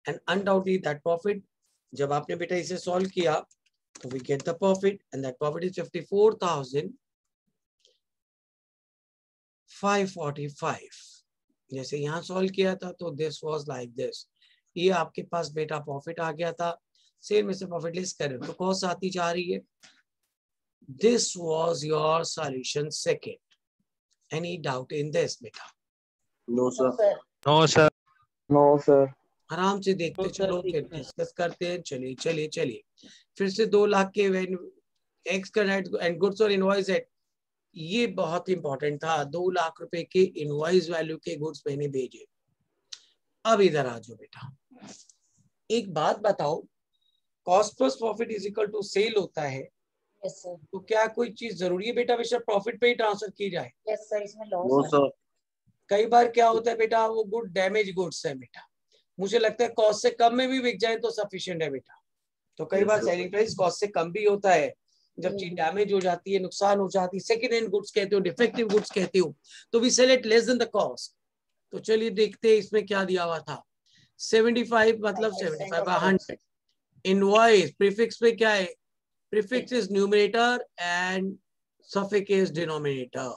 एंड अनडाउटली दैट प्रॉफिट, जब आपने बेटा इसे सॉल्व किया तो we get the profit, and that profit is 54,545। जैसे यहाँ सॉल्व किया था तो दिस वाज लाइक दिस। ये आपके पास बेटा प्रॉफिट आ गया था, सेल में से प्रॉफिट लेस करें तो कॉस्ट आती जा रही है। This was your solution 2nd. Any doubt in this बेटा? No, sir. No, sir. No, sir. आराम से देखते चलो, फिर डिस्कस करते हैं। चलिए चलिए चलिए, फिर से 2 लाख के एक्स एंड गुड्स और इनवॉइस एट, ये बहुत इंपॉर्टेंट था। 2 लाख रुपए के इनवॉइस वैल्यू के गुड्स मैंने भेजे। अब इधर आ जाओ बेटा, एक बात बताओ, cost plus profit is equal to sale होता है, यस सर। तो क्या कोई चीज जरूरी है बेटा हमेशा प्रॉफिट पे ही ट्रांसफर की जाए? Yes sir. इसमें लॉस No, sir. कई बार क्या होता है बेटा, वो गुड डैमेज गुड्स है बेटा, मुझे लगता है कॉस्ट से कम में भी बिक जाए तो सफिशिएंट है बेटा। तो कई Yes, बार sir. सेलिंग प्राइस कॉस्ट से कम भी होता है, जब चीज डैमेज हो जाती है, नुकसान हो जाती है, सेकेंड हैंड गुड्स कहते हो, डिफेक्टिव गुड्स कहते हो, तो we sell it less than the cost. तो चलिए देखते हैं इसमें क्या दिया हुआ था। 75 मतलब 75/100। इनवॉइस प्रीफिक्स पे क्या है? Prefix is numerator and suffix is denominator.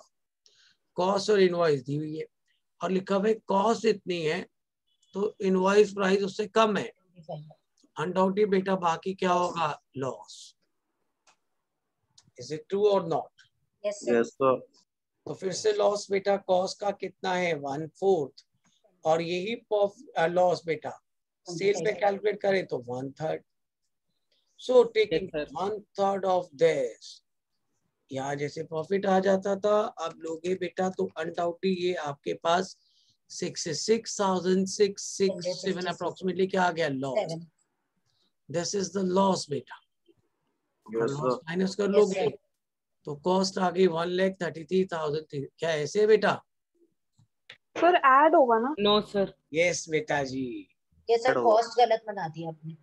Cost और इनवॉइस दी हुई है और लिखा हुआ है कॉस्ट इतनी है तो इनवॉइस प्राइस उससे कम है, अनडाउटेड बेटा बाकी क्या होगा? लॉस। इज इट ट्रू और नॉट? Yes Yes, sir. तो फिर से लॉस बेटा कॉस्ट का कितना है? 1/4 और यही लॉस बेटा सेल पे कैलकुलेट करें तो 1/3। So taking Yes, sir. 1/3 of this, यहाँ जैसे प्रॉफिट आ जाता था, अब लोगे बेटा तो अनडाउटेड ये आपके पास 66,667 अप्रोक्सीमेटली क्या आ गया? Loss. This is the loss बेटा। Yes, sir. लॉस माइनस कर लोगे तो कॉस्ट आ गई 1,33,000। क्या ऐसे है बेटा? फिर ऐड होगा ना? No, sir. यस बेटा जी। ये सर कॉस्ट गलत बना दी आपने।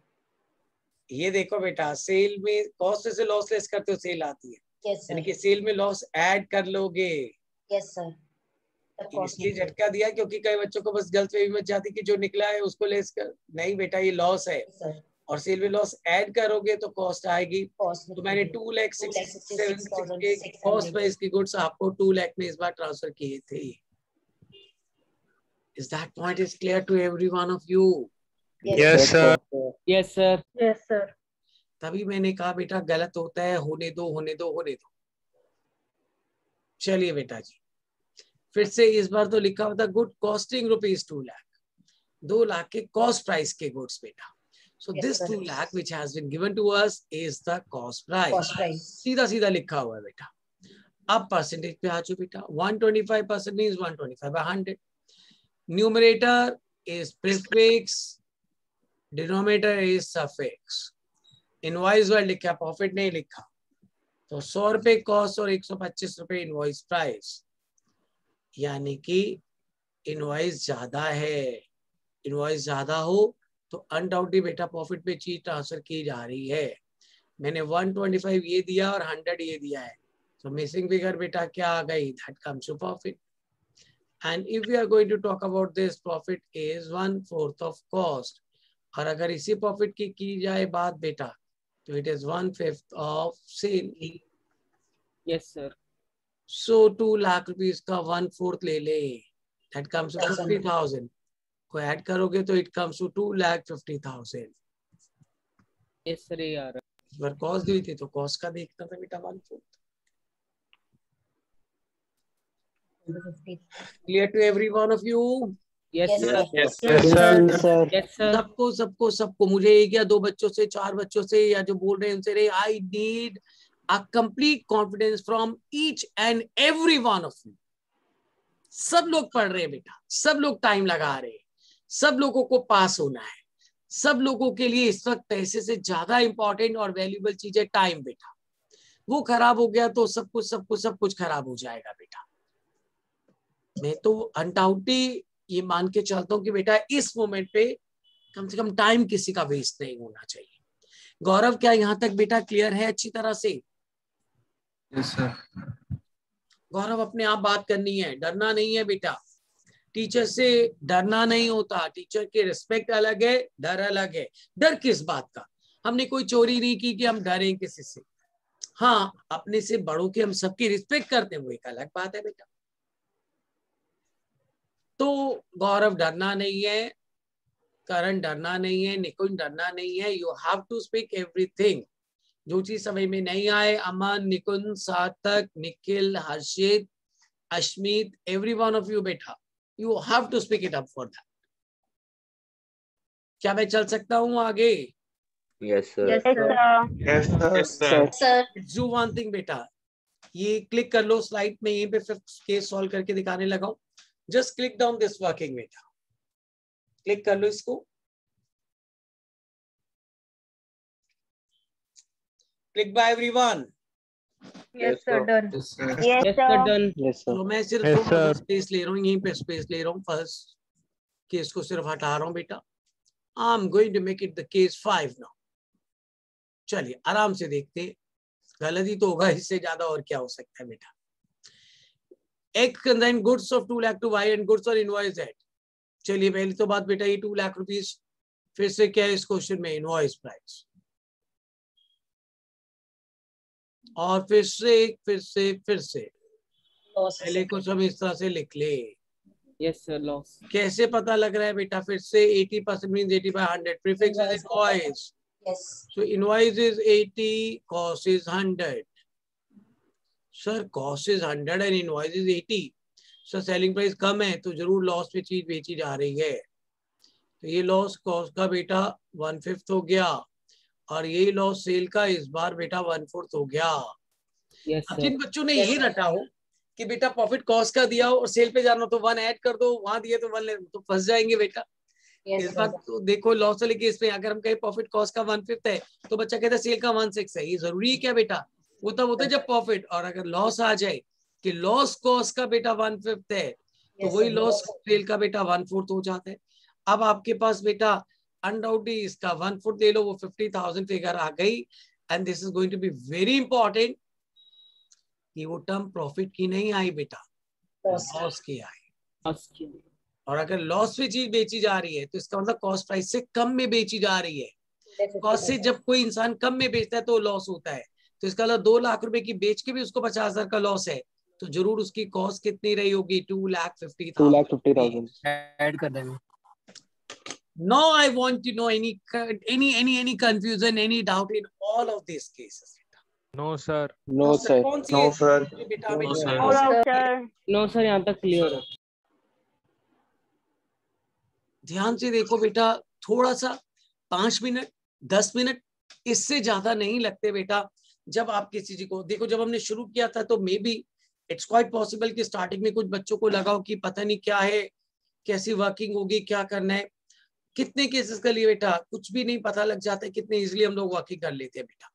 ये देखो बेटा, सेल में कॉस्ट से लॉस लेस करते हो सेल आती है, यस यानी सर, कि सेल में लॉस ऐड कर लोगे। Yes sir. तब कॉस्ट इसलिए झटका दिया क्योंकि कई बच्चों को बस गलतफहमी मच जाती कि जो निकला है उसको लेस कर, नहीं बेटा ये लॉस है सर, और सेल में लॉस ऐड करोगे तो कॉस्ट आएगी। कॉस्ट तो मैंने 2,67,600 के कॉस्ट प्राइस की गुड्स आपको 2 लाख में इस बार ट्रांसफर किए थे। Is that point is clear to every one of you? Yes, sir. Yes, sir. Yes sir. तभी मैंने कहा बेटा गलत होता है, होने दो होने दो होने दो। चलिए बेटा जी, फिर से इस बार तो लिखा हुआ था good costing rupees 2 lakh, 2 lakh के कॉस्ट प्राइस के गुड्स बेटा। सो Yes, this sir. 2 lakh which has been given to us is the cost price. Cost price. सीधा सीधा लिखा हुआ है बेटा। अब परसेंटेज पे आ जाओ बेटा। 125% means 125/100. Numerator is prefix, denominator is suffix. Invoice word लिखा, प्रॉफिट नहीं लिखा, तो 100 रुपए कॉस्ट और 125 रुपए इनवॉइस प्राइस, यानी कि इनवॉइस ज्यादा है। इनवॉइस ज्यादा हो तो अनडाउटेडली बेटा प्रॉफिट पे चीज ट्रांसफर की जा रही है। मैंने 125 ये दिया और 100 ये दिया है, तो मिसिंग फिगर बेटा क्या आ गई? That comes to profit. And if we are going to talk about this, profit is 1/4 of cost, और अगर इसी प्रॉफिट की जाए बात बेटा तो it is 1/5 of sale. Yes, sir. So 2 lakh rupees का 1/4 ले ले, that comes to 50,000. को ऐड करोगे तो it comes to 2,50,000. Yes, sir. यार। इस बार कॉस्ट दी थी तो कॉस्ट का देखना था बेटा 1/4. Clear to every one of you? Yes, Yes, sir. sir. Yes, Yes, sir. Yes, sir. सबको सबको सबको मुझे 1 या 2 बच्चों से, 4 बच्चों से या जो बोल रहे हैं उनसे, I need a complete confidence from each and every one of you. सब लोग पढ़ रहे हैं बेटा, सब लोग टाइम लगा रहे हैं, सब लोगों को पास होना है। सब लोगों के लिए इस वक्त पैसे से ज्यादा इंपॉर्टेंट और वैल्यूएबल चीज है टाइम बेटा। वो खराब हो गया तो सब कुछ खराब हो जाएगा बेटा। मैं तो अनडाउटेडली ये मान के चलता हूँ कि बेटा इस मोमेंट पे कम से कम टाइम किसी का वेस्ट नहीं होना चाहिए। गौरव क्या यहाँ तक बेटा क्लियर है अच्छी तरह से? Yes, sir. गौरव अपने आप बात करनी है, डरना नहीं है बेटा। टीचर से डरना नहीं होता, टीचर की रिस्पेक्ट अलग है, डर अलग है। डर किस बात का? हमने कोई चोरी नहीं की कि हम डरें किसी से। हाँ, अपने से बड़ों की हम सबकी रिस्पेक्ट करते हैं, वो एक अलग बात है बेटा। तो गौरव डरना नहीं है, करण डरना नहीं है, निकुंज डरना नहीं है। You have to speak everything. जो चीज समझ में नहीं आए, Aman, Nikunj, Sarthak, Nikhil, Harshit, Ashmit, every one of you बेटा, you have to speak it up for that. क्या मैं चल सकता हूँ आगे? Yes, sir. Yes sir. Yes, sir. Yes, sir. Sir, do one thing बेटा, ये क्लिक कर लो स्लाइड में, यहीं पे फिफ्थ केस सॉल्व करके दिखाने लगा हूं। Just click down this working बेटा, क्लिक कर लो इसको। Click bye everyone. Yes sir, done. Yes, sir. Yes Yes, sir. Sir. Done. Yes, sir. तो मैं सिर्फ Yes, थोड़ा सा sir. स्पेस ले रहा हूँ, यहीं पे स्पेस ले रहा हूँ। फर्स्ट केस को सिर्फ हटा रहा हूँ बेटा। I am going to make it the case 5 now. चलिए आराम से देखते हैं। गलत ही तो होगा, इससे ज्यादा और क्या हो सकता है बेटा। X consigned goods of 2 lakh to Y and goods are invoiced at। चलिए पहली तो बात बेटा, ये 2 लाख रुपीस फिर से क्या है इस क्वेश्चन में, इनवॉइस प्राइस। और फिर से पहले कुछ हम इस तरह से लिख ले। Yes sir, loss. कैसे पता लग रहा है बेटा, फिर से 80% means 80/100, prefix is invoice, so invoice is 80, cost is 100। Sir cost is 100 and invoice is 80, sir selling price कम है तो जरूर लॉस पे चीज बेची जा रही है। तो ये लॉस कॉस्ट का बेटा 1/5 हो गया, और ये लॉस सेल का इस बार बेटा 1/4 हो गया। यस अब सर। जिन बच्चों ने ये रटा हो कि बेटा प्रॉफिट कॉस्ट का दिया हो और सेल पे जाना तो 1 ऐड कर दो, वहां दिए तो 1 ले, तो फंस जाएंगे बेटा। इस बार तो देखो लॉस वाले केस में अगर हम कहें प्रॉफिट कॉस्ट का 1/5 है तो बच्चा कहता है सेल का 1/6 है। ये जरूरी है क्या बेटा? वो तब होता है जब प्रॉफिट, और अगर लॉस आ जाए कि लॉस कॉस्ट का बेटा 1/5 है तो वही लॉस सेल का बेटा 1/4 हो जाता है। अब आपके पास बेटा अनडाउटली इसका 1/4 ले लो, वो 50,000 फिगर आ गई। And this is going to be very important कि वो टर्म प्रॉफिट की नहीं आई बेटा, लॉस की आई। और अगर लॉस में चीज बेची जा रही है तो इसका मतलब कॉस्ट प्राइस से कम में बेची जा रही है। कॉस्ट से जब कोई इंसान कम में बेचता है तो लॉस होता है। तो इसका मतलब 2 लाख रुपए की बेच के भी उसको 50,000 का लॉस है, तो जरूर उसकी कॉस्ट कितनी रही होगी? 2,50,000 ऐड कर देंगे। Now I want to know any confusion, any doubt in all of these cases. No, sir. No, sir. कौन सी No, है? sir. बेटा No, sir. All out, sir. No sir, यहाँ तक क्लियर है। ध्यान से देखो बेटा, थोड़ा सा 5 मिनट 10 मिनट इससे ज्यादा नहीं लगते बेटा। जब आप किसी चीज को देखो, जब हमने शुरू किया था तो may be it's quite possible कि स्टार्टिंग में कुछ बच्चों को लगा हो कि पता नहीं क्या है, कैसी वर्किंग होगी, क्या करना है। कितने केसेस का लिए बेटा कुछ भी नहीं पता लग जाता है, कितने इजीली हम लोग वर्किंग कर लेते हैं बेटा।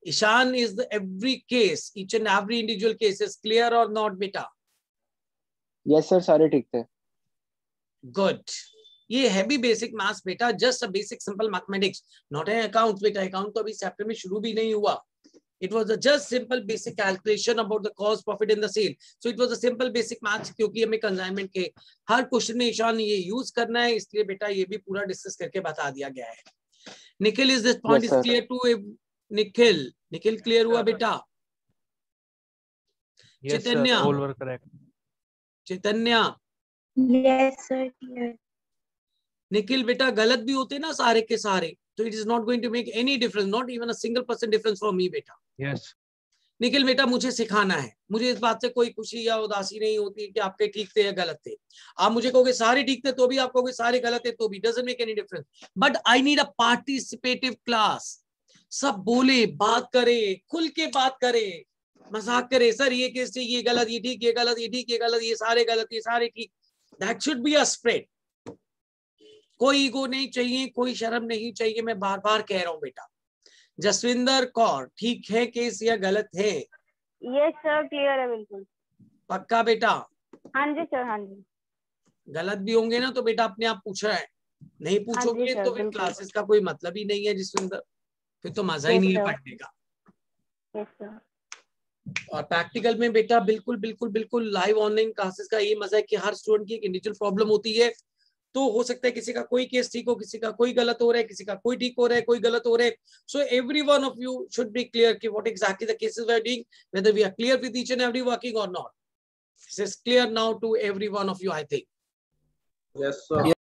Ishaan, is the every case, each and every individual case is clear और नॉट बेटा? यस सर, सारे ठीक थे। गुड। ये है भी बेसिक मैथ्स बेटा, just a basic simple mathematics, not an account बेटा। अकाउंट तो अभी चैप्टर में शुरू भी नहीं हुआ। It was a just simple basic calculation about the cost, profit in the sale. So it was a simple basic maths, क्योंकि हमें consignment के हर क्वेश्चन में ईशान ये यूज करना है, इसलिए बेटा ये भी पूरा डिस्कस करके बता दिया गया है। Nikhil, is this point is clear to Nikhil? Nikhil clear हुआ बेटा? Yes, Chaitanya. sir. All were correct. Chaitanya, Yes, sir. Clear. Nikhil बेटा गलत भी होते ना सारे के सारे तो it is not going to make any difference, not even a single % difference for me बेटा। Yes. निखिल बेटा मुझे सिखाना है, मुझे इस बात से कोई खुशी या उदासी नहीं होती कि आपके ठीक थे या गलत थे। आप मुझे कहोगे सारे ठीक थे तो भी, आप कहोगे सारे गलत थे तो भी, doesn't make any difference. But I need a participative class. सब बोले, बात करे, खुल के बात करे, मजाक करे, सर ये केस ठीक, ये गलत, ये ठीक, ये गलत, ये ठीक, ये गलत, ये सारे गलत, ये सारे ठीक। That should be a spread. कोई ईगो नहीं चाहिए, कोई शर्म नहीं चाहिए। मैं बार बार कह रहा हूं बेटा। जसविंदर कौर, ठीक है केस या गलत है? Yes, sir. Clear है बिल्कुल। पक्का बेटा? हाँ जी सर, हाँ जी। गलत भी होंगे ना तो बेटा अपने आप पूछ रहा है, नहीं पूछोगे सर, तो फिर बिल्कुल। क्लासेस का कोई मतलब ही नहीं है जसविंदर, फिर तो मजा ही Yes, नहीं है sir. पढ़ने का। Yes, sir. और प्रैक्टिकल में बेटा बिल्कुल बिल्कुल बिल्कुल लाइव ऑनलाइन क्लासेस का ये मजा है कि हर स्टूडेंट की एक इंडिविजुअल प्रॉब्लम होती है। तो हो सकता है किसी का कोई केस ठीक हो, किसी का कोई गलत हो रहा है, किसी का कोई ठीक हो रहा है, कोई गलत हो रहा है। So every one of you should be clear कि what exactly the cases we are doing, whether we are clear with each and every working और not. This is clear now to every one of you, I think. Yes, sir.